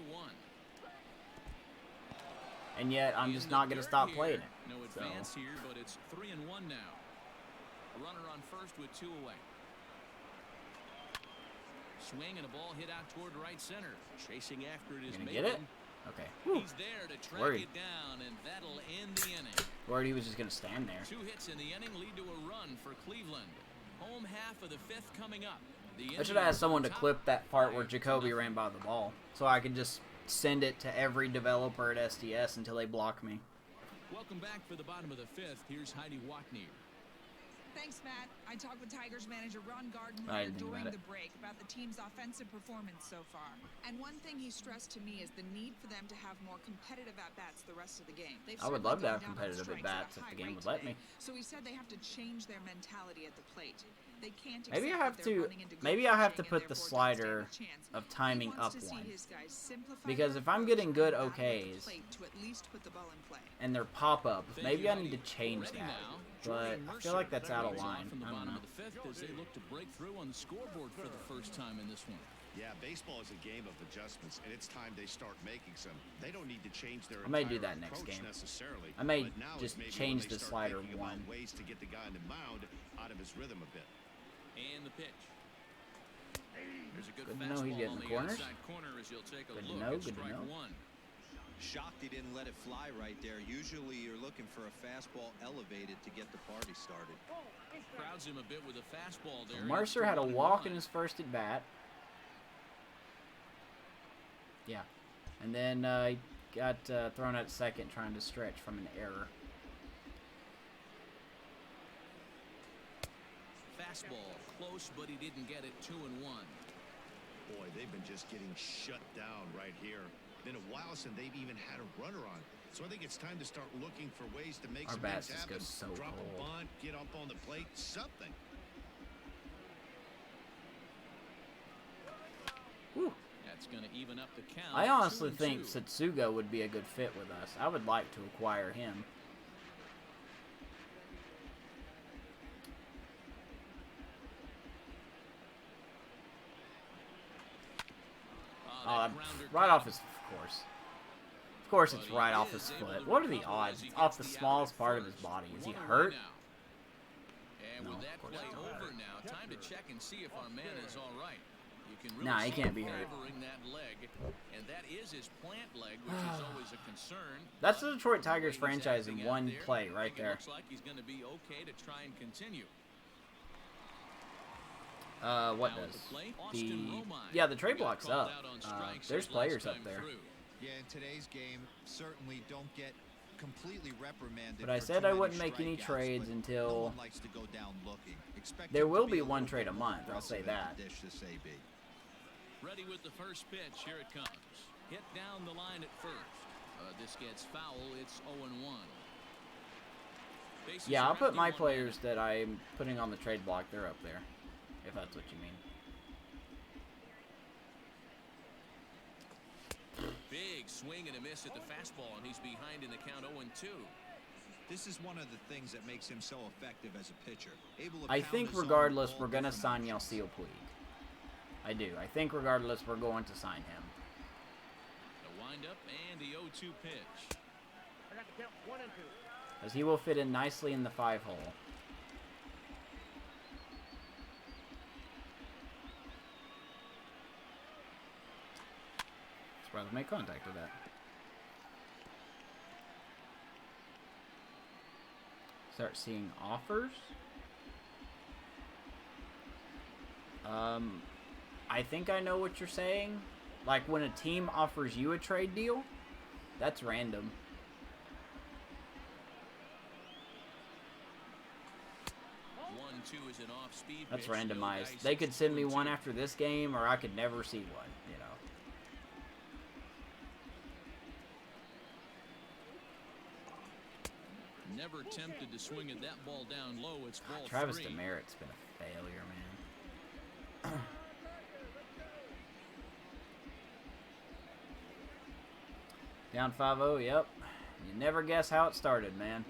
And yet, I'm just not going to stop playing it. No So, advance here, but it's 3-1 now. A runner on first with 2 away. Swing and a ball hit out toward right center. Chasing after it is gonna Maiden. get it? Okay. Whew. He's there to track Worried. it down, and that'll end the inning. Worried he was just going to stand there. 2 hits in the inning lead to a run for Cleveland. Home half of the 5th coming up. The I should have asked someone to Indians clip that part where 5-0. Jacoby ran by the ball, so I could just send it to every developer at SDS until they block me. Welcome back for the bottom of the 5th. Here's Heidi Wachner. Thanks, Matt. I talked with Tigers manager Ron I Gardner didn't think during about the it. break about the team's offensive performance so far. And one thing he stressed to me is the need for them to have more competitive at-bats the rest of the game. They've I would certainly love to gone have down on competitive strikes at a at-bats if high the game rate would let today. me. So he said they have to change their mentality at the plate. They can't Maybe I accept have that they're to. running into good Maybe I have to pitching and put the therefore don't slider stand a chance. of He timing wants up to see one. his guys simplify Because their if I'm approach getting and good battle at the OKs plate to at least put the ball in play. and their pop-ups, Thank maybe you, I need to Heidi. change Ready that. now. But Jordan I Mercer feel like that's out of leads off line. in the I don't bottom know. of the 5th as they look to break through on the scoreboard for the first time in this one. Yeah, baseball is a game of adjustments, and it's time they start making some. They don't need to change their I may do entire that next approach game. necessarily. I may but now just is maybe change when they the start slider thinking about one. ways to get the guy on the mound out of his rhythm a bit. And the pitch. There's a good Good to know he's fastball getting on the the corners. outside corner as you'll take a Good to look know, at good to strike know. 1. Shocked he didn't let it fly right there. Usually you're looking for a fastball elevated to get the party started. Crowds him a bit with a fastball there. Mercer had a walk in his first at bat. Yeah. And then he got thrown out second trying to stretch from an error. Fastball close, but he didn't get it. 2-1. Boy, they've been just getting shut down right here. Been a while since they've even had a runner on. So I think it's time to start looking for ways to make Our some bats things just happen. go so Drop cold. a bunt, get up on the plate, something. Whew. That's going to even up the count. I honestly 2-2. think Satsugo would be a good fit with us. I would like to acquire him. Oh, that I'm grounder right caught off his, of course. Of course it's right off his foot. What are the odds? It's off the smallest part of his body. Is he hurt? And No, with that of course play not. over now, time to check and see if our man is all right. You can really Nah, he see can't him be hurt. favoring that leg, and that is his plant leg, which is always a concern. That's but the Detroit Tigers the way he's franchise in acting out one there, play I right think it there. Looks like he's going to be okay to try and continue. What Now at does? the plate, The Austin Romine, yeah, the trade who got block's called up. out on strikes There's his players last up time there. through. Yeah, in today's game, certainly don't get completely reprimanded. But I for said too I many wouldn't make any strikeouts, trades but until no one likes to go down looking. Expect there him to will be be a one little trade bit a more month, I'll say aggressive that. at the dish this AB. Ready with the first pitch. Here it comes. Hit down the line at first. This gets foul. It's 0-1. Bases Yeah, are I'll put empty, my 1 players that I'm putting on the trade block. They're up there, if that's what you mean. Big swing and a miss at the fastball, and he's behind in the count 0-2. This is one of the things that makes him so effective as a pitcher. Able to I pound think his own regardless, ball we're going to different sign options. Yeltsin Puig. I do. I think regardless, we're going to sign him. The windup and the 0-2 pitch. Because he will fit in nicely in the 5-hole. Let's rather make contact with that. Start seeing offers. I think I know what you're saying. Like when a team offers you a trade deal, that's random. 1-2 is an off-speed That's pitch. randomized. They could send me one after this game, or I could never see one, you know. Never tempted to swing at that ball down low. It's ball Travis 3. Demerit's been a failure, man. Down 5-0, yep. You never guess how it started, man.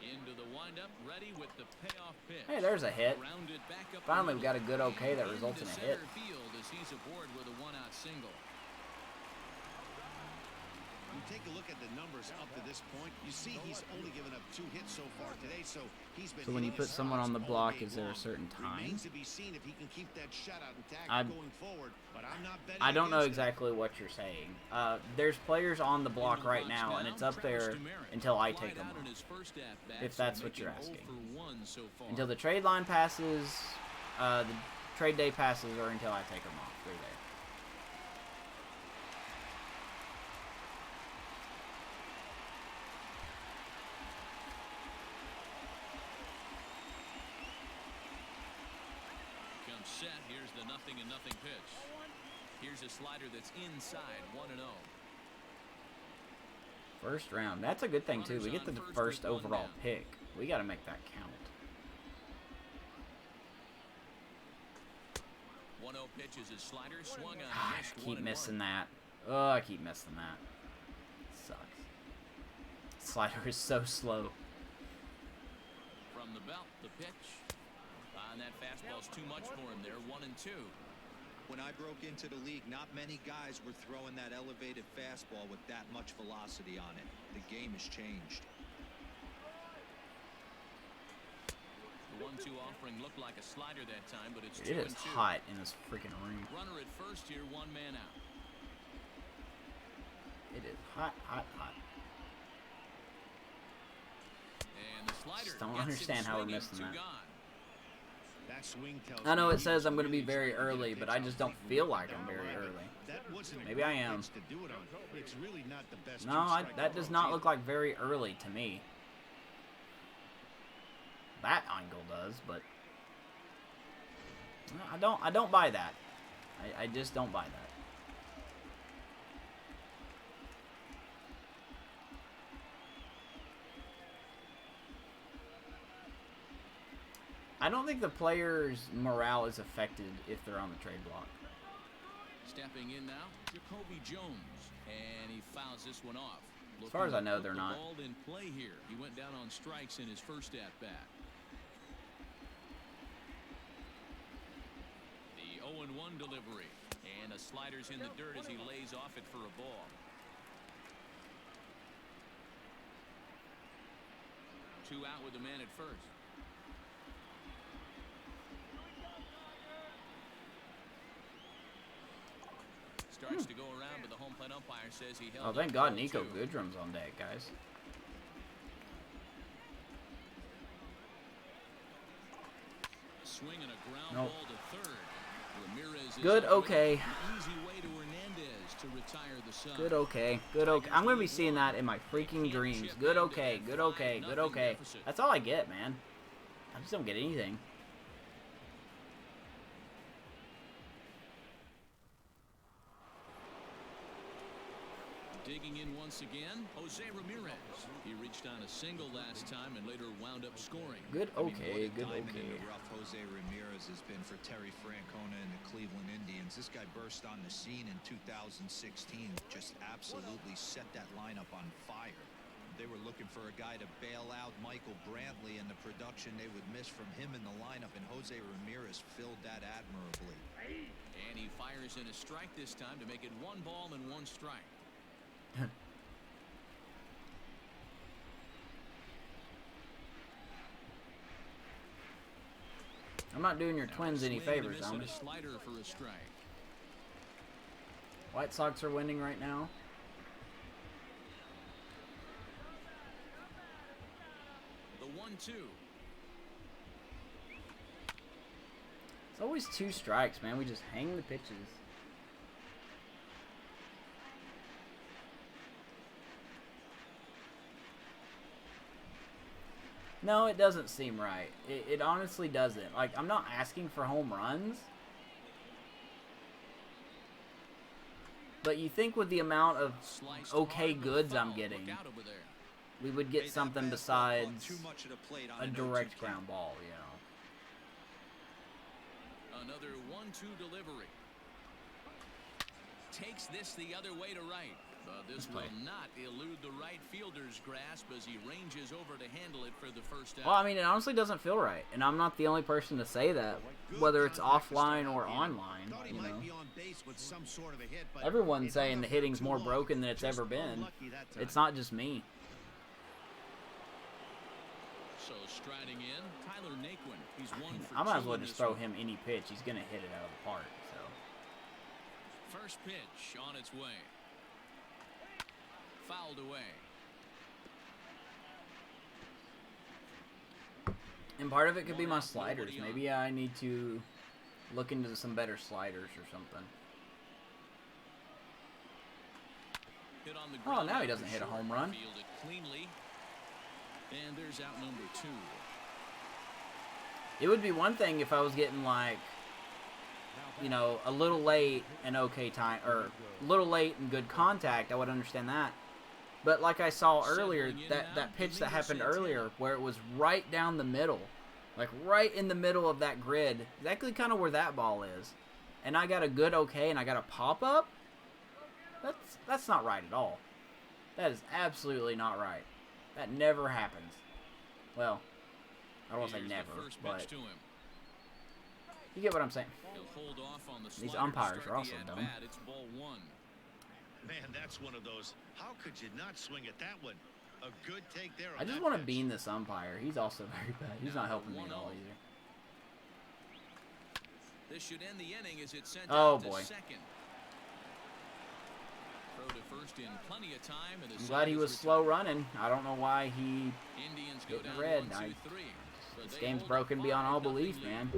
Into the windup, ready with the payoff pitch. Hey, there's a hit. Rounded back up Finally, the we got a good okay that into results in a center hit. Field as he's aboard with a one-out single. You take a look at the numbers up to this point, you see he's only given up 2 hits so far today, so he's been. So when you put someone on the block, is there a certain time? Remains to be seen if he can keep that shutout intact going forward, but I'm not betting I don't know against it. exactly what you're saying. There's players on the block right now, and it's up there until I take them off. If that's what you're asking. Until the trade line passes, the trade day passes, or until I take them off. They're there. Set. Here's the 0-0 pitch. Here's a slider that's inside 1-0. First round. That's a good thing, too. We get the first overall pick. We got to make that count. 1-0 pitch is his slider. Swung on. I keep missing that. Oh, I keep missing that. Sucks. Slider is so slow. From the belt, the pitch. And that fastball's too much for him there. 1-2. When I broke into the league, not many guys were throwing that elevated fastball with that much velocity on it. The game has changed. The 1-2 offering looked like a slider that time, but it's 2-2. It is hot in this freaking room. Runner at first here, 1 man out. It is hot, hot, hot. And the slider Just don't understand how we're missing that. That swing tells I know me it says he I'm going to be really very trying to early, get but a I pitch just out don't deep feel with like the I'm down very line. early. That wasn't a Maybe I great am. pitch to do it on. It's really not the best No, two-strike that does approach not either. look like very early to me. That angle does, but I don't buy that. I just don't buy that. I don't think the players' morale is affected if they're on the trade block. Stepping in now, Jacoby Jones, and he fouls this one off. As far as I know, they're not. Ball in play here. He went down on strikes in his first at bat. The 0-1 delivery, and a slider's in the dirt as he lays off it for a ball. 2 out with the man at first. Starts to go around, but the home plate umpire says he held. Oh, thank God Nico Goodrum's on deck, guys. Swing and a ground Nope. ball to third. Ramirez Good, is okay. easy way to Hernandez to retire the side. Good, okay. Good, okay. I'm going to be seeing that in my freaking dreams. Good, okay. Good, okay. Good, okay. That's all I get, man. I just don't get anything. Digging in once again, Jose Ramirez. He reached on a single last time and later wound up scoring. Good, What okay. a Good, diamond okay. in the rough Jose Ramirez has been for Terry Francona and the Cleveland Indians. This guy burst on the scene in 2016, just absolutely set that lineup on fire. They were looking for a guy to bail out Michael Brantley, and the production they would miss from him in the lineup, and Jose Ramirez filled that admirably. And he fires in a strike this time to make it 1 ball and 1 strike. I'm not doing your Twins any favors, I'm Amish. a slider for a strike. White Sox are winning right now. The 1-2. It's always 2 strikes, man. We just hang the pitches. No, it doesn't seem right. It honestly doesn't. Like, I'm not asking for home runs. But you think with the amount of okay goods I'm getting, we would get something besides a direct ground ball, you know. Another 1-2 delivery. Takes this the other way to right. But this will not elude the right fielder's grasp as he ranges over to handle it for the first out. Well, I mean, it honestly doesn't feel right. And I'm not the only person to say that, whether it's offline or online, you know. Everyone's saying the hitting's more broken than it's ever been. It's not just me. So striding in, Tyler Naquin. He's 1 for 2. I might as well just throw him any pitch. He's going to hit it out of the park, so. First pitch on its way. Fouled away. And part of it could be my sliders. Maybe I need to look into some better sliders or something. Oh, now he doesn't hit a home run. And there's out number 2. It would be one thing if I was getting, like, you know, a little late and okay time, or a little late and good contact. I would understand that. But like I saw earlier, that pitch that happened earlier, where it was right down the middle, like right in the middle of that grid, exactly kind of where that ball is, and I got a good okay and I got a pop up. That's not right at all. That is absolutely not right. That never happens. Well, I don't want to say never, but you get what I'm saying. These umpires are also dumb. It's ball 1. Man, that's one of those. How could you not swing at that one? A good take there. I just want to bean this umpire. He's also very bad. He's not helping me at all either. This should end the inning as it's sent oh out to boy. second. Throw to first in plenty of time. And I'm glad he was slow running. I don't know why he Indians go down red. 1, 2, 3. This game's broken beyond all belief, man.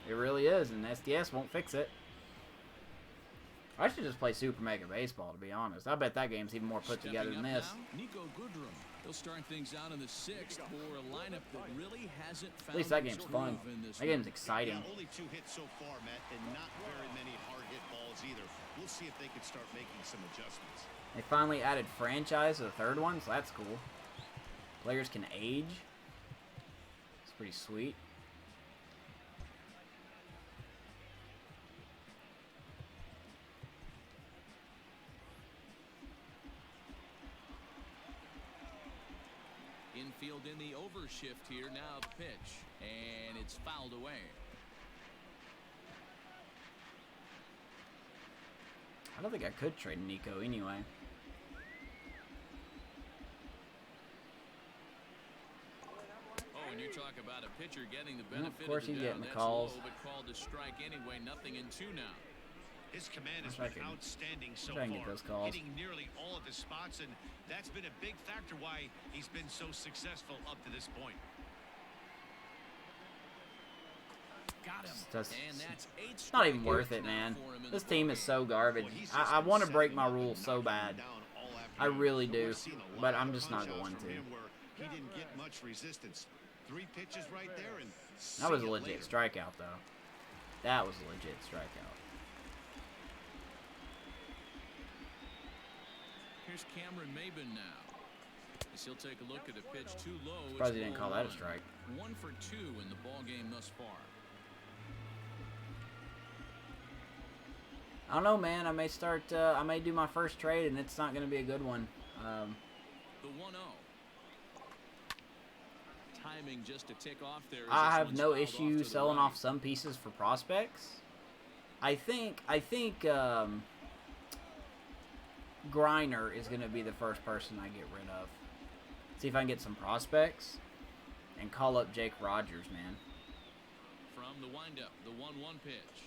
It really is, and SDS won't fix it. I should just play Super Mega Baseball, to be honest. I bet that game's even more put together than this. Nico Goodrum. He'll start things out in the 6th for a lineup that really hasn't found. At least that game's fun. That game's exciting. Yeah, only 2 hits so far, Matt, and not very many hard hit balls either. We'll see if they can start making some adjustments. They finally added franchise to the 3rd one, so that's cool. Players can age. It's pretty sweet. Infield in the overshift here. Now the pitch. And it's fouled away. I don't think I could trade Nico anyway. Oh, and you talk about a pitcher getting the benefit of course of the he's doubt. getting the That's calls. low, but called to strike anyway. Nothing in 2 now. His command has been outstanding so try and get far, those calls. hitting nearly all of his spots, and that's been a big factor why he's been so successful up to this point. Got him. And that's 8 It's not even worth it, man. This team is so garbage. I want to break my rules so bad. I really do, but I'm just not going to. He didn't get much resistance. 3 pitches right there, and that was a legit strikeout, though. That was a legit strikeout. Here's Cameron Maben now. As he'll take a look at a pitch too low. Surprised he didn't call that a strike. 1 for 2 in the ball game thus far. I don't know, man. I may start. I may do my first trade, and it's not going to be a good one. The 1-0. Timing just to tick off there. I have no issue selling off some pieces for prospects. I think Griner is going to be the first person I get rid of. See if I can get some prospects and call up Jake Rogers, man. From the windup, the 1-1 pitch.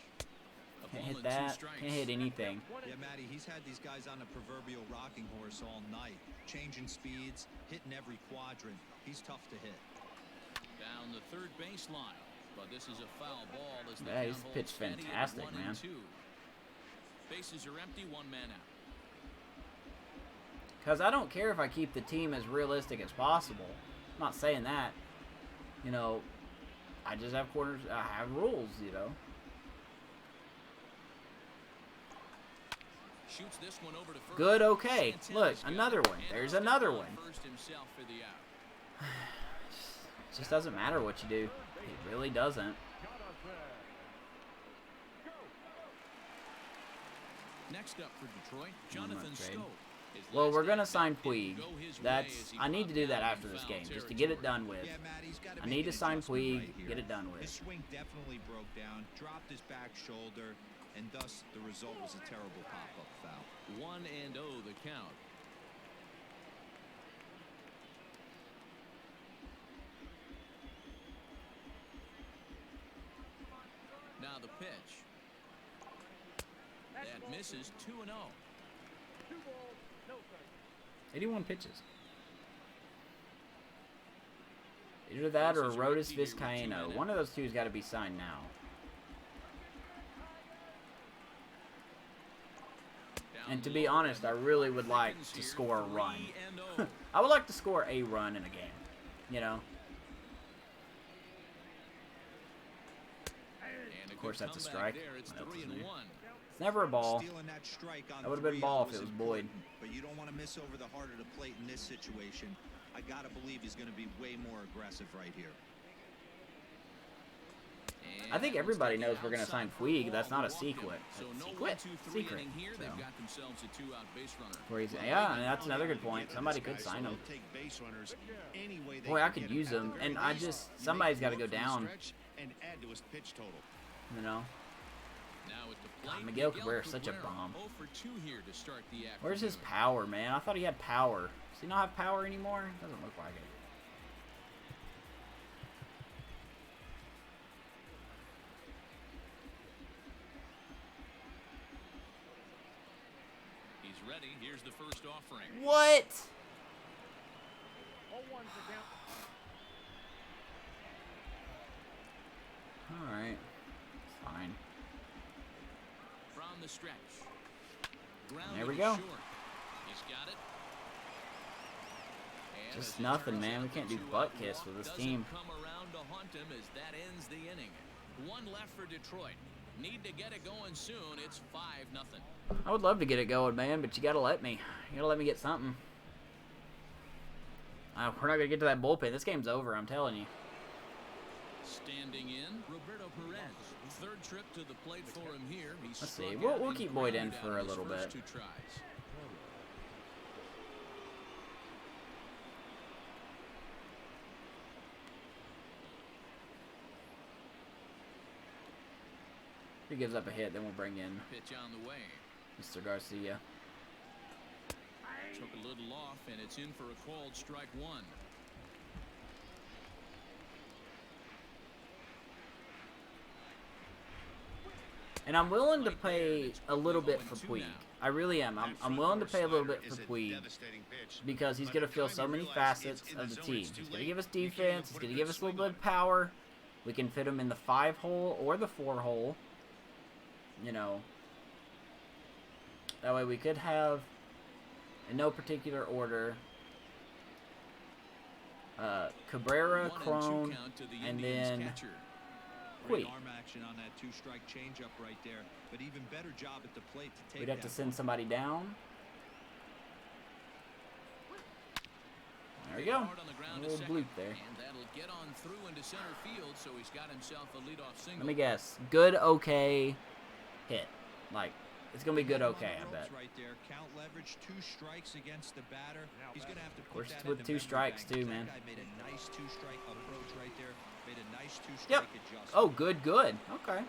Can't hit that. Can't hit anything. Yeah, Matty, he's had these guys on a proverbial rocking horse all night. Changing speeds, hitting every quadrant. He's tough to hit. Down the third baseline. But this is a foul ball as the Yeah, he's count holds pitched steady at fantastic, 1-2. man. Bases are empty, one man out. Because I don't care if I keep the team as realistic as possible. I'm not saying that. You know, I just have corners. I have rules, you know. Shoots this one over to first. Good, okay. Look, another one. There's another one. First himself for the out. It just doesn't matter what you do. It really doesn't. Next up for Detroit, Jonathan Stowe. Well, we're going to sign Puig. I need to do that after this game, just to get it done with. I need to sign Puig, get it done with. His swing definitely broke down, dropped his back shoulder, and thus the result was a terrible pop-up foul. 1-0 the count. Now the pitch. That misses 2-0. 81 pitches. Either that or Rodis Vizcaíno. One of those two has got to be signed now. And to be honest, I really would like to score a run. I would like to score a run in a game. You know? Of course, that's a strike. It's never a ball. That would have been a ball if it was Boyd. But you don't want to miss over the heart of the plate in this situation. I gotta believe he's going to be way more aggressive right here. I think everybody knows we're going to sign Puig. That's not a secret. Secret. Here, they've got themselves a two-out base runner. Yeah, and that's another good point. Somebody could sign him. Boy, I could use him, and somebody's got to go down. You know. God, Miguel Cabrera is such a bomb. Where's his power, man? I thought he had power. Does he not have power anymore? Doesn't look like it. He's ready. Here's the first offering. What? All right. Fine. From the stretch. There we go. He's got it. Just nothing, man. We can't do butt kiss with this team. Come around to haunt him as that ends the inning. One left for Detroit. Need to get it going soon. It's 5-0. I would love to get it going, man, but you gotta let me. You gotta let me get something. We're not gonna get to that bullpen. This game's over, I'm telling you. Standing in, Roberto Perez. Third trip to the plate for him here. Let's see. We'll keep Boyd in for a little bit. Two tries. If he gives up a hit, then we'll bring in Pitch on the way. Mr. Garcia. Took a little off, and it's in for a called strike one. And I'm willing to pay a little bit for Puig. I really am. I'm willing to pay a little bit for Puig because he's going to fill so many facets of the team. He's going to give us defense. He's going to give us a little bit of power. We can fit him in the 5-hole or the 4-hole. You know. That way we could have, in no particular order, Cabrera, Crone, and then Puig. Arm action on that two-strike changeup right there, but even better job at the plate to take. We'd have to send somebody down. There we go. A little bloop there. And that'll get on through into center field, so he's got himself a leadoff single. Let me guess. Good, okay, hit. Like, it's going to be good, okay, I bet. Right there. Count leverage, 2 strikes against the batter. He's going to have to put We're that with into 2 strikes, too, man. That guy made a nice 2-strike approach right there. Made a nice 2-strike adjustment. Oh, good, good. Okay.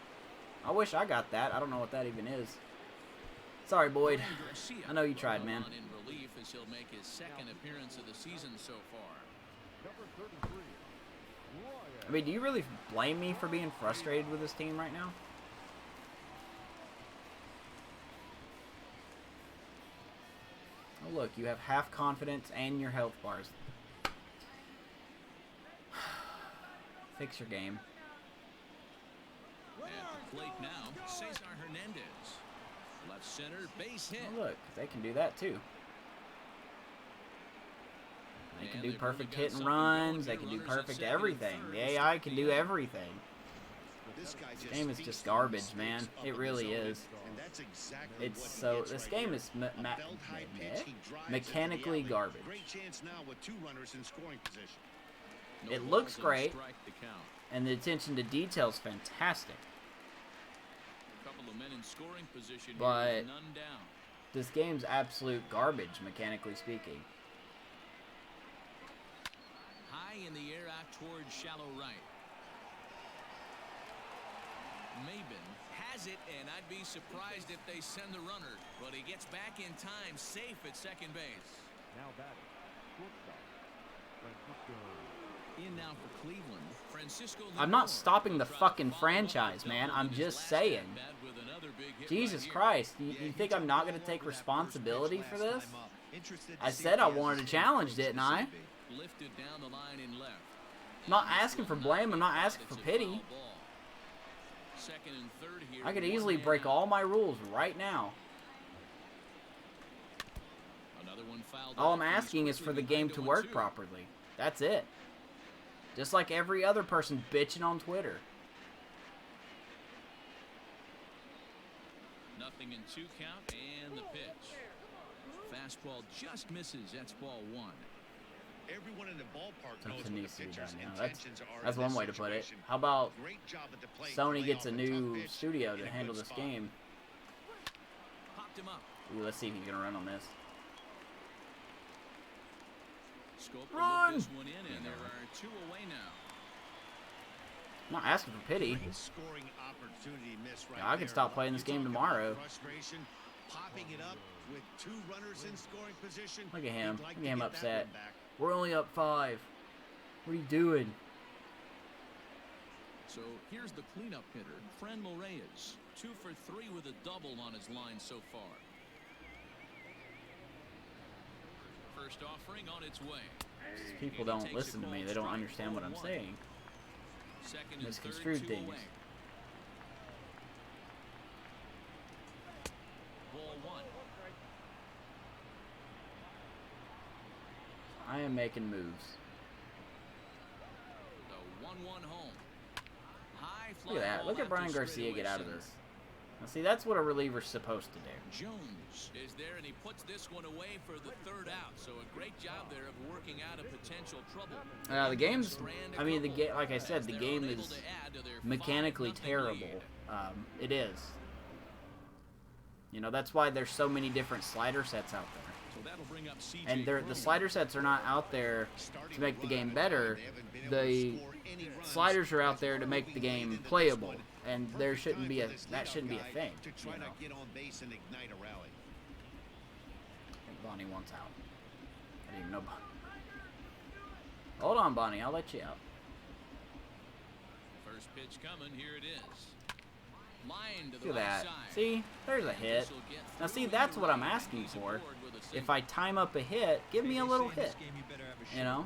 I wish I got that. I don't know what that even is. Sorry, Boyd. I know you tried, man. In relief as he'll make his second appearance of the season so far. I mean, do you really blame me for being frustrated with this team right now? Oh, look, you have half confidence and your health bars. Fix your game. At the plate now, Cesar Hernandez. Left center, base hit. Oh, look, they can do that too. They can do perfect hit and runs. They can do perfect everything. The AI can do everything. This game is just garbage, man. It really is. It's so. This game is mechanically garbage. It looks great, and the attention to detail is fantastic. But this game's absolute garbage, mechanically speaking. High in the air out towards shallow right. Maben has it, and I'd be surprised if they send the runner, but he gets back in time, safe at second base. Now batting, shortstop, Francisco. In now for Cleveland, Francisco. I'm not stopping the fucking franchise, man. I'm just saying. Jesus Christ, you think I'm not going to take responsibility for this? I said I wanted a challenge, didn't I? Lifted down the line in left. I'm not asking for blame. I'm not asking for pity. Second and third here. I could easily break all my rules right now. Another one fouled. All I'm asking is for the game to work properly. That's it. Just like every other person bitching on Twitter. Nothing in 2 count and the pitch. Fastball just misses. That's ball 1. Everyone in the ballpark knows Something what needs the to be done pitcher's now. intentions are. That's in one this way to put it. situation. How about Great job at the plate, Sony playing gets a off new tough pitch studio in to a handle good this spot. game? Popped him up. Ooh, let's see if he's going to run on this. Scope Run! this one in, and there are 2 away now. I'm not asking for pity. Great scoring opportunity missed right I could there. stop playing this You game talk tomorrow. about frustration, popping it up with 2 runners in scoring position. Look at him. You'd like Look to at him get that upset. one back. We're only up 5. What are you doing? So here's the cleanup hitter, Fran Reyes. 2 for 3 with a double on his line so far. First offering on its way. People don't listen to me. They don't understand what I'm saying. Second and Misconstrued third, 2 things. away. Ball 1. I am making moves. The 1-1 home. High fly Look at that. ball Look at out Brian to Garcia straightaway get out of center. this. Now, see, that's what a reliever's supposed to do. Jones is there, and he puts this one away for the 3rd out. So a great job there of working out a potential trouble. The game's, I mean, the game, like I said, the game is mechanically terrible. It is. You know, that's why there's so many different slider sets out there. So that'll bring up CJ And the Cron. slider sets are not out there to make the game better. The sliders are out there to make the game playable. And there shouldn't be that shouldn't be a thing. To try You know? to get on base and ignite a rally. I think Bonnie wants out. I didn't even know Bonnie. Hold on, Bonnie. I'll let you out. First pitch coming. Here it is. Line to the Look at right that. side. See? There's a hit. This'll get Now, through see, that's into what I'm right. asking He's for. aboard with a If single. I time up a hit, give me a little hit. You know?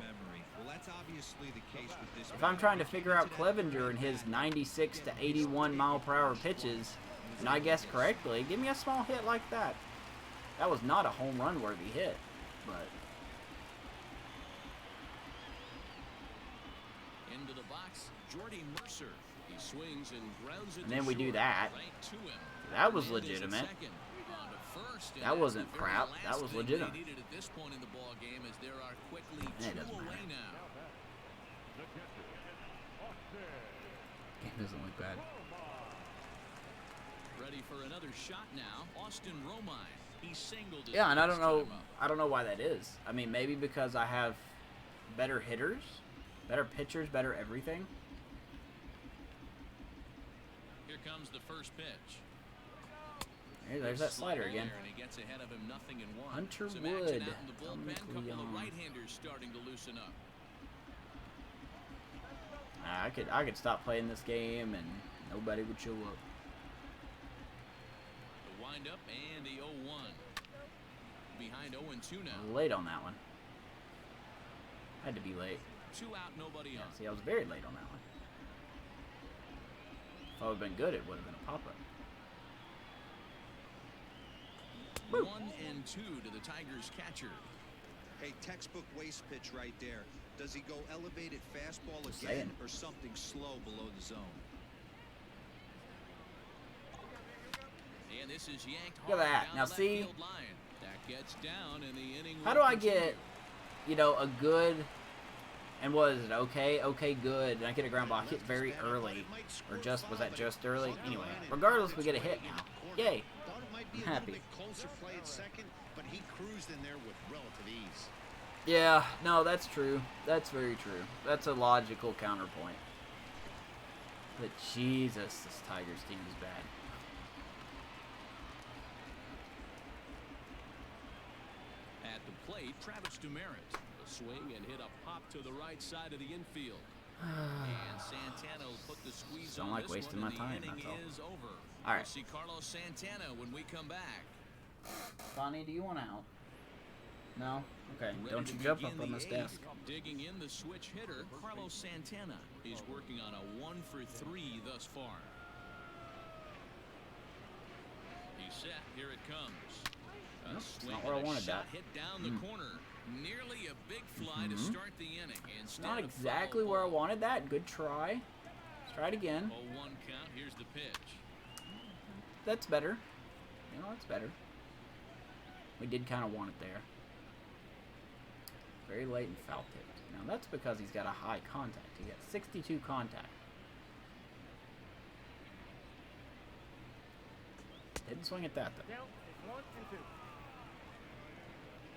Well, that's obviously the case with this. If I'm trying to figure out Clevenger and his 96 to 81 mile per hour pitches, and I guess correctly, give me a small hit like that. That was not a home run worthy hit, but Into the box, Jordy Mercer. He swings and grounds it and to then we do short. that. Right to him. That was Hernandez at legitimate. second. On to first, and That that's wasn't the very crap. last That was thing legitimate. they needed at this point in the ball game, as there are quickly Yeah, it 2 doesn't away matter. now. game doesn't look bad. Ready for another shot now. Austin Romine. He singled his Yeah, and I first don't know. time up. I don't know why that is. I mean, maybe because I have better hitters, better pitchers, better everything. Here comes the first pitch. Hey, there's that slider again. There, and he gets ahead of him, 0-1. Hunter Some Wood, action out in the bullpen. Dominic Couple of Leon. right-handers starting to loosen up. I could stop playing this game and nobody would show up. The windup and the 0-1. Behind 0-2 I now. was late on that one. Had to be late. 2 out, nobody Yeah, on. see, I was very late on that one. it would have been good, it would have been a pop-up. 1-2 to the Tigers catcher. Hey, textbook waste pitch right there. Does he go elevated fastball Just again saying. or something slow below the zone? And this is yanked Look at hard that. down Now the left see, field line. That gets down and the inning how will do I continue. get, you know, a good, and what is it, okay, good, and I get a ground ball. I hit very early, or just, was that just early? Anyway, regardless, we get a hit now. Yay. Thought it might be I'm a happy. little bit closer play at second, but he cruised in there with relative ease. Yeah, no, that's true. That's very true. That's a logical counterpoint. But Jesus, this Tigers team is bad. At the plate, Travis Demerit. A swing and hit a pop to the right side of the infield. And Santana will put the squeeze Don't on like this wasting one, my and time, the inning that's all. is over. All right. We'll see Carlos Santana when we come back. Bonnie, do you want out? No? Okay, Ready don't to you jump begin up on the this eighth. desk. Digging in the switch hitter, Carlos Santana. He's working on a 1-for-3 thus far. He's set. Here it comes. A Nope, it's swing not where I and a wanted shot that. hit down the corner. Nearly a big fly to start the inning. Instead Not of exactly foul where I ball. wanted that. Good try. Let's try it again. 0-1 count. Here's the pitch. That's better. You know, that's better. We did kind of want it there. Very late and foul tipped. Now that's because he's got a high contact. He got 62 contact. Didn't swing at that though. Count is 1-2.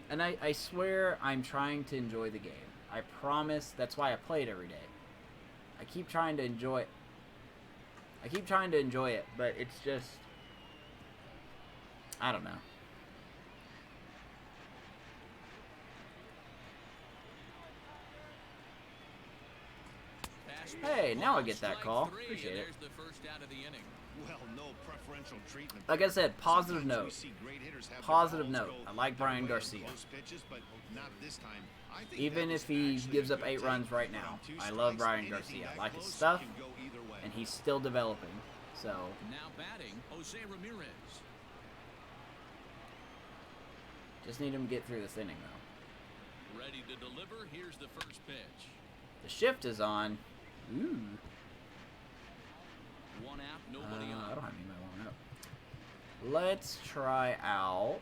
And I swear I'm trying to enjoy the game. I promise that's why I play it every day. I keep trying to enjoy it. I keep trying to enjoy it, but it's just, I don't know. Hey, now I get that call. Appreciate it. There's the first out of the inning. Well, no preferential treatment. Like I said, positive Sometimes we note. see great hitters have Positive their balls note. go I like their Brian way on Garcia. close pitches, but not this time. I think Even that if was he actually gives a up good 8 take, runs right but now, on 2 I love strikes, Brian anything Garcia. I that like his close stuff, can go either way. and he's still developing. So, Now batting, Jose Ramirez. just need him to get through this inning, though. Ready to deliver. Here's the first pitch. The shift is on. Ooh. One out, nobody I on. don't have anybody warming up. Let's try out.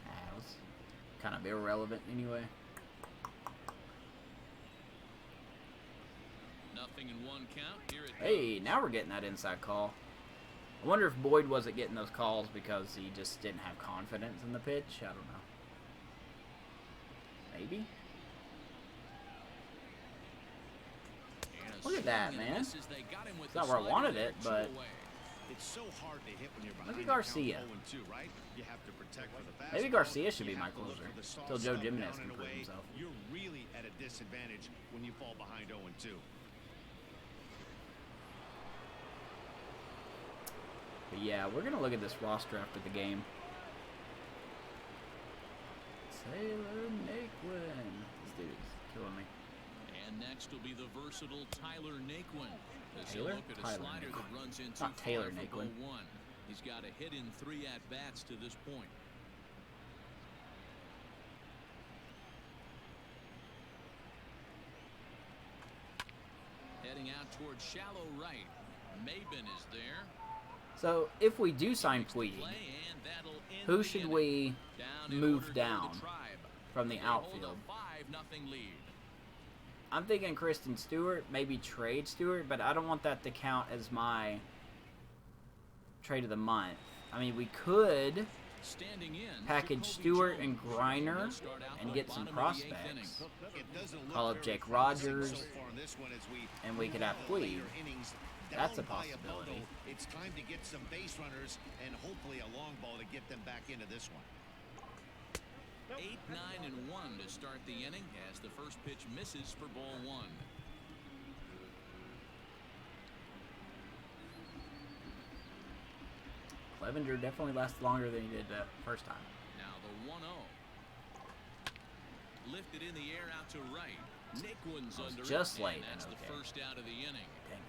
That was kind of irrelevant anyway. Nothing in 1 count. Here it Hey, goes. now we're getting that inside call. I wonder if Boyd wasn't getting those calls because he just didn't have confidence in the pitch. I don't know. Maybe? And a Look at that, swing and man. misses. They got him with It's the not where I slider wanted there, it, 2 but away. It's so hard to hit when you're behind Look at the count Garcia. 0-2, right? You have to protect for the fastball. Maybe Garcia should You be my have to look closer, for the soft till Joe stuff Jimenez down can and prove away. himself. You're really at a disadvantage when you fall behind 0-2. But yeah, we're going to look at this roster after the game. Taylor Naquin. This dude is killing me. And next will be the versatile Tyler Naquin. As Taylor? he'll look at a Tyler slider Naquin. that runs in too Not Taylor far for Naquin. ball 1. He's got a hit in 3 at-bats to this point. Heading out towards shallow right. Maben is there. So, if we do sign Puig, Play, and that'll end who the should inning. we Down in move order go down the Tribe. from the They hold outfield? a 5-0 lead. I'm thinking Kristen Stewart, maybe trade Stewart, but I don't want that to count as my trade of the month. I mean, we could Standing in, package Jacoby Stewart Jones. and Griner He'll start out and the get some bottom of the 8th prospects. inning. It doesn't look Call up very Jake promising Rogers, so far in this one as and we could have move on to Puig. later innings. That's a Down by possibility. bundle, it's time to get some base runners and hopefully a long ball to get them back into this one. 8, 9, and 1 to start the inning as the first pitch misses for ball 1. Clevenger definitely lasted longer than he did the first time. Now the 1-0. lifted in the air out to right. Nick one's under just it, late. and that's Okay. the first out of the inning. Dang it.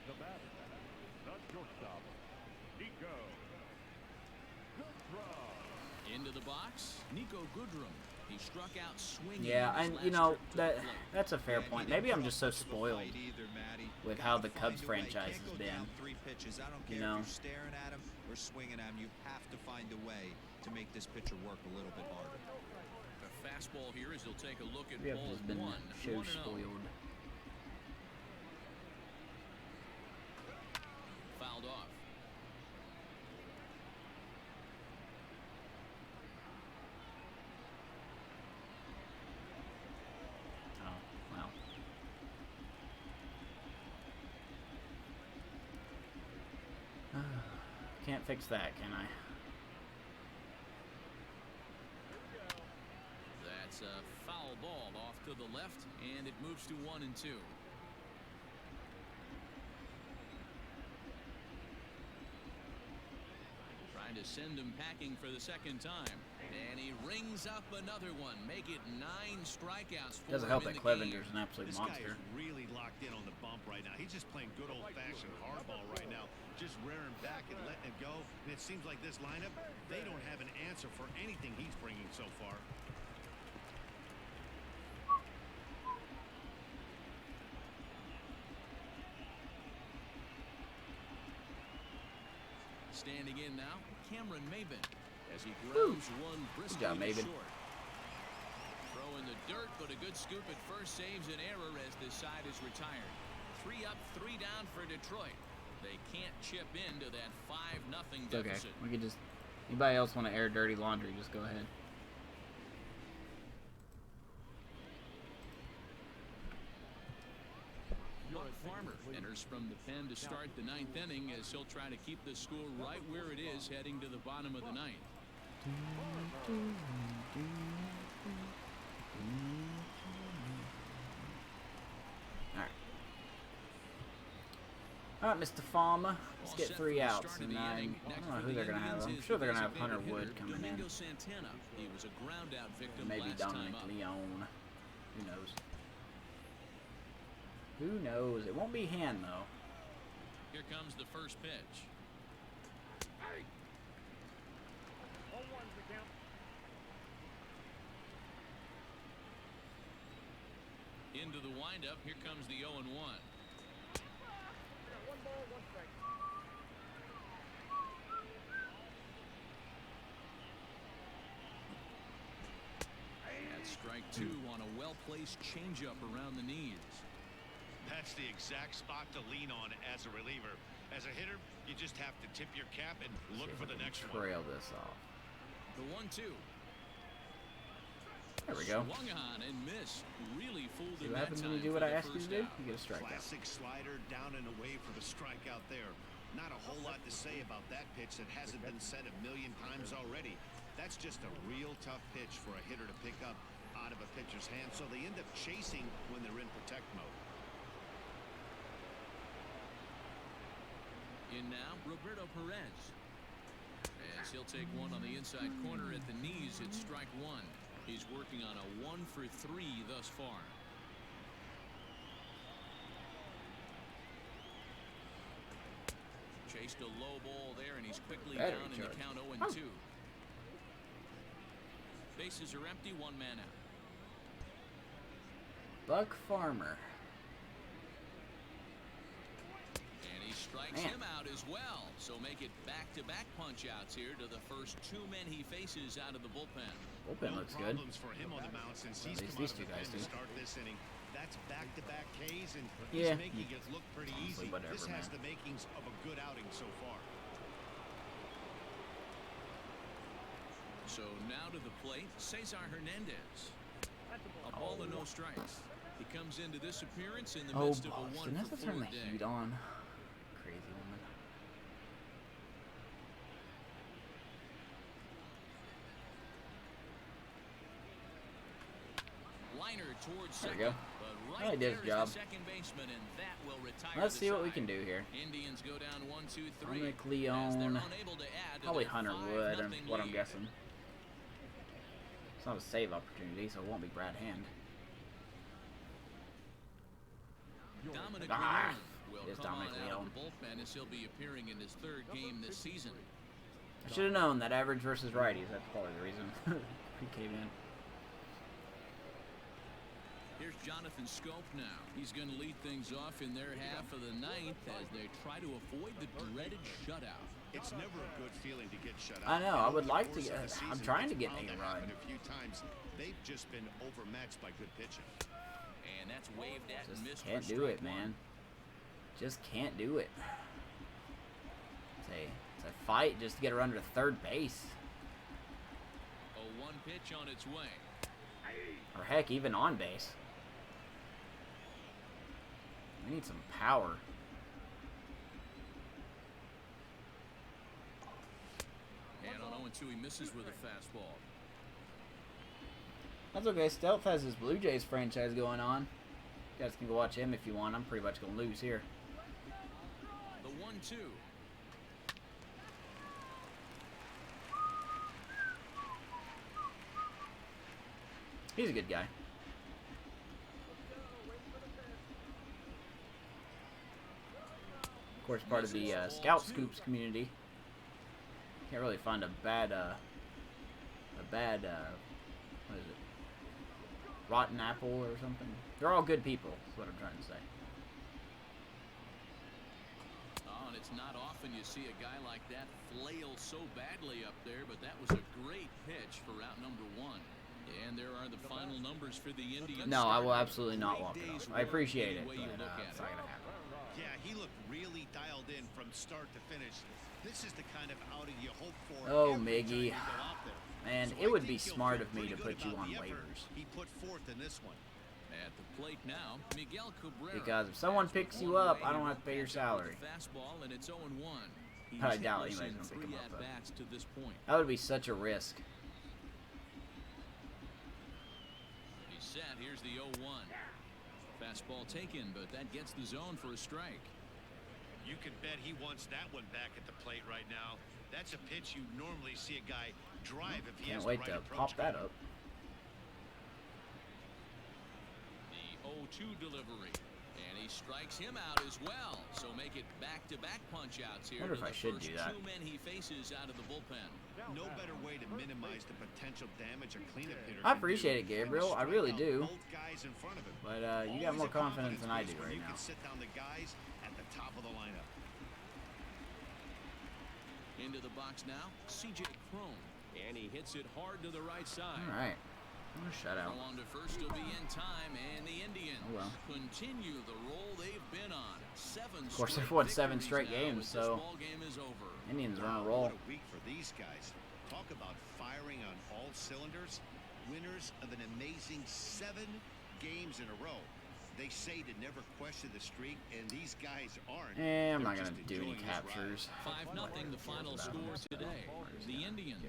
The batter, the shortstop, Nico Goodrum. Into the box, Nico Goodrum. He struck out swinging. Yeah, in his and you last know trip to the plate. that's a fair point. Maybe I'm just so spoiled Either, Matty. with You how gotta the Cubs find a way. franchise Can't has go been. down 3 pitches. I don't You care know? if you're staring at him or swinging at him. You have to find a way to make this pitcher work a little bit harder. The fastball here as he'll take a look at We have ball just been 1. so 1-0. spoiled. Fouled off. Oh, well. Can't fix that, can I? That's a foul ball off to the left, and it moves to 1-2. Trying to send him packing for the second time. And he rings up another one. Make it 9 strikeouts for Doesn't him help in that the game. Clevenger's an absolute This monster. guy is really locked in on the bump right now. He's just playing good old-fashioned hardball right now, just rearing back and letting it go. And it seems like this lineup, they don't have an answer for anything he's bringing so far. Standing in now, Cameron Maben, as he grounds one briskly job, to Maben. short. Throw in the dirt, but a good scoop at first saves an error as this side is retired. 3 up, 3 down for Detroit. They can't chip into that 5-0 It's okay. deficit. We could just. Anybody else want to air dirty laundry? Just go ahead. Buck Farmer enters from the pen to start the 9th inning as he'll try to keep the score right where it is heading to the bottom of the 9th. All right, Mr. Farmer. Let's All get set 3 for the outs, start of and the I inning. don't Next know for who the they're gonna have. Indians I'm is sure the they're gonna have Hunter designated Wood hitter, coming in. Domingo Santana. He was a ground out victim Maybe last Dominic time up. Leone. Who knows? Who knows? It won't be Han though. Here comes the first pitch. 0-1 the count. Into the windup. Here comes the 0-1. We got 1 ball, 1 strike. That's strike 2 on a well-placed changeup around the knees. That's the exact spot to lean on as a reliever. As a hitter, you just have to tip your cap and look for the next one. Trail this off. The 1-2. There we go. Swung on and missed. Really fooled See him what that happens when you time do what for I the asked you to first do? out. You get a strikeout. Classic slider down and away for the strikeout there. Not a whole lot to say about that pitch that hasn't been said a million times already. That's just a real tough pitch for a hitter to pick up out of a pitcher's hand, so they end up chasing when they're in protect mode. In now, Roberto Perez. As he'll take one on the inside corner at the knees, it's strike 1. He's working on a 1-for-3 thus far. Chased a low ball there, and he's quickly Battery down in the charge. count 0-2. Bases are empty, 1 man out. Buck Farmer. And he strikes Man. him out as well. So make it back-to-back punch-outs here to the first 2 men he faces out of the bullpen. Bullpen looks good. Problems for him on the mound since he's At least come these out of two the guys pen to do. start this inning. That's back-to-back Ks, and Yeah. he's making it look pretty Honestly, easy. whatever, This has man. the makings of a good outing so far. So now to the plate, Cesar Hernandez. That's a A ball. ball and no strikes. He comes into this appearance in the Oh, midst of a Boston. That's to turn 1-for-4 the day. heat on. Crazy woman. Liner towards There we second, go. but I did his job. Let's see what we can do here. Indians go down 1, 2, 3. Dominic Leone. Probably Hunter Wood, what I'm guessing. It's not a save opportunity, so it won't be Brad Hand. Dominic Ah, will it's come Dominic on out Leone. of the bullpen as he'll be appearing in his 3rd game this season. I should have known that average versus righties. That's probably the reason he came in. Here's Jonathan Scope now. He's going to lead things off in their half of the 9th as they try to avoid the dreaded shutout. It's never a good feeling to get shut out. I know. I would like to get. I'm trying to get A-Rod. A few times, they've just been overmatched by good pitching. And that's waved at and missed. Just can't do it, man. Just can't do it. It's a fight just to get her under 3rd base. A 1 pitch on its way. Or heck, even on base. We need some power. And on 0-2, he misses with a fastball. That's okay. Stealth has his Blue Jays franchise going on. You guys can go watch him if you want. I'm pretty much going to lose here. The 1-2. He's a good guy. Of course, part of the Scout Scoops community. Can't really find a bad, what is it? Rotten apple or something. They're all good people, is what I'm trying to say. Oh, and it's not often you see a guy like that flail so badly up there, but that was a great pitch for route number 1. And there are the final numbers for the Indians. No, I will absolutely not walk it off. I appreciate it, but it's not going to happen. Yeah, he looked really dialed in from start to finish. This is the kind of outing you hope for. Oh, Miggy. Man, it would be smart of me to put you on waivers. He put 4th in this one. At the plate now, Miguel Cabrera. Because if someone picks you up, I don't have to pay your salary. Fastball and it's 0-1. I doubt anybody's going to pick him up. To this point. That would be such a risk. He's set. Here's the 0-1. Fastball taken, but that gets the zone for a strike. You can bet he wants that one back at the plate right now. That's a pitch you normally see a guy drive if he has Can't wait the right to approach. pop that up. The 0-2 delivery. And he strikes him out as well. So make it back-to-back punch-outs here. I wonder if I should do that. 2 men he faces out of the bullpen. No better way to minimize the potential damage a cleanup hitter. I appreciate it, Gabriel. I really do. Both guys in front of him. But you got more confidence than I do right you now. can sit down the guys at the top of the lineup. Into the box now, C.J. Cron. And he hits it hard to the right side. All right. I'm going to shut out. Along to first, he'll be in time, and the Indians continue the roll they've been on. Of course, they've won 7 straight games, so game is over. Indians are on a roll. What a week for these guys. Talk about firing on all cylinders. Winners of an amazing 7 games in a row. They say to never question the streak, and these guys aren't. I'm not going to do any captures. 5-0 the final score today. The Indians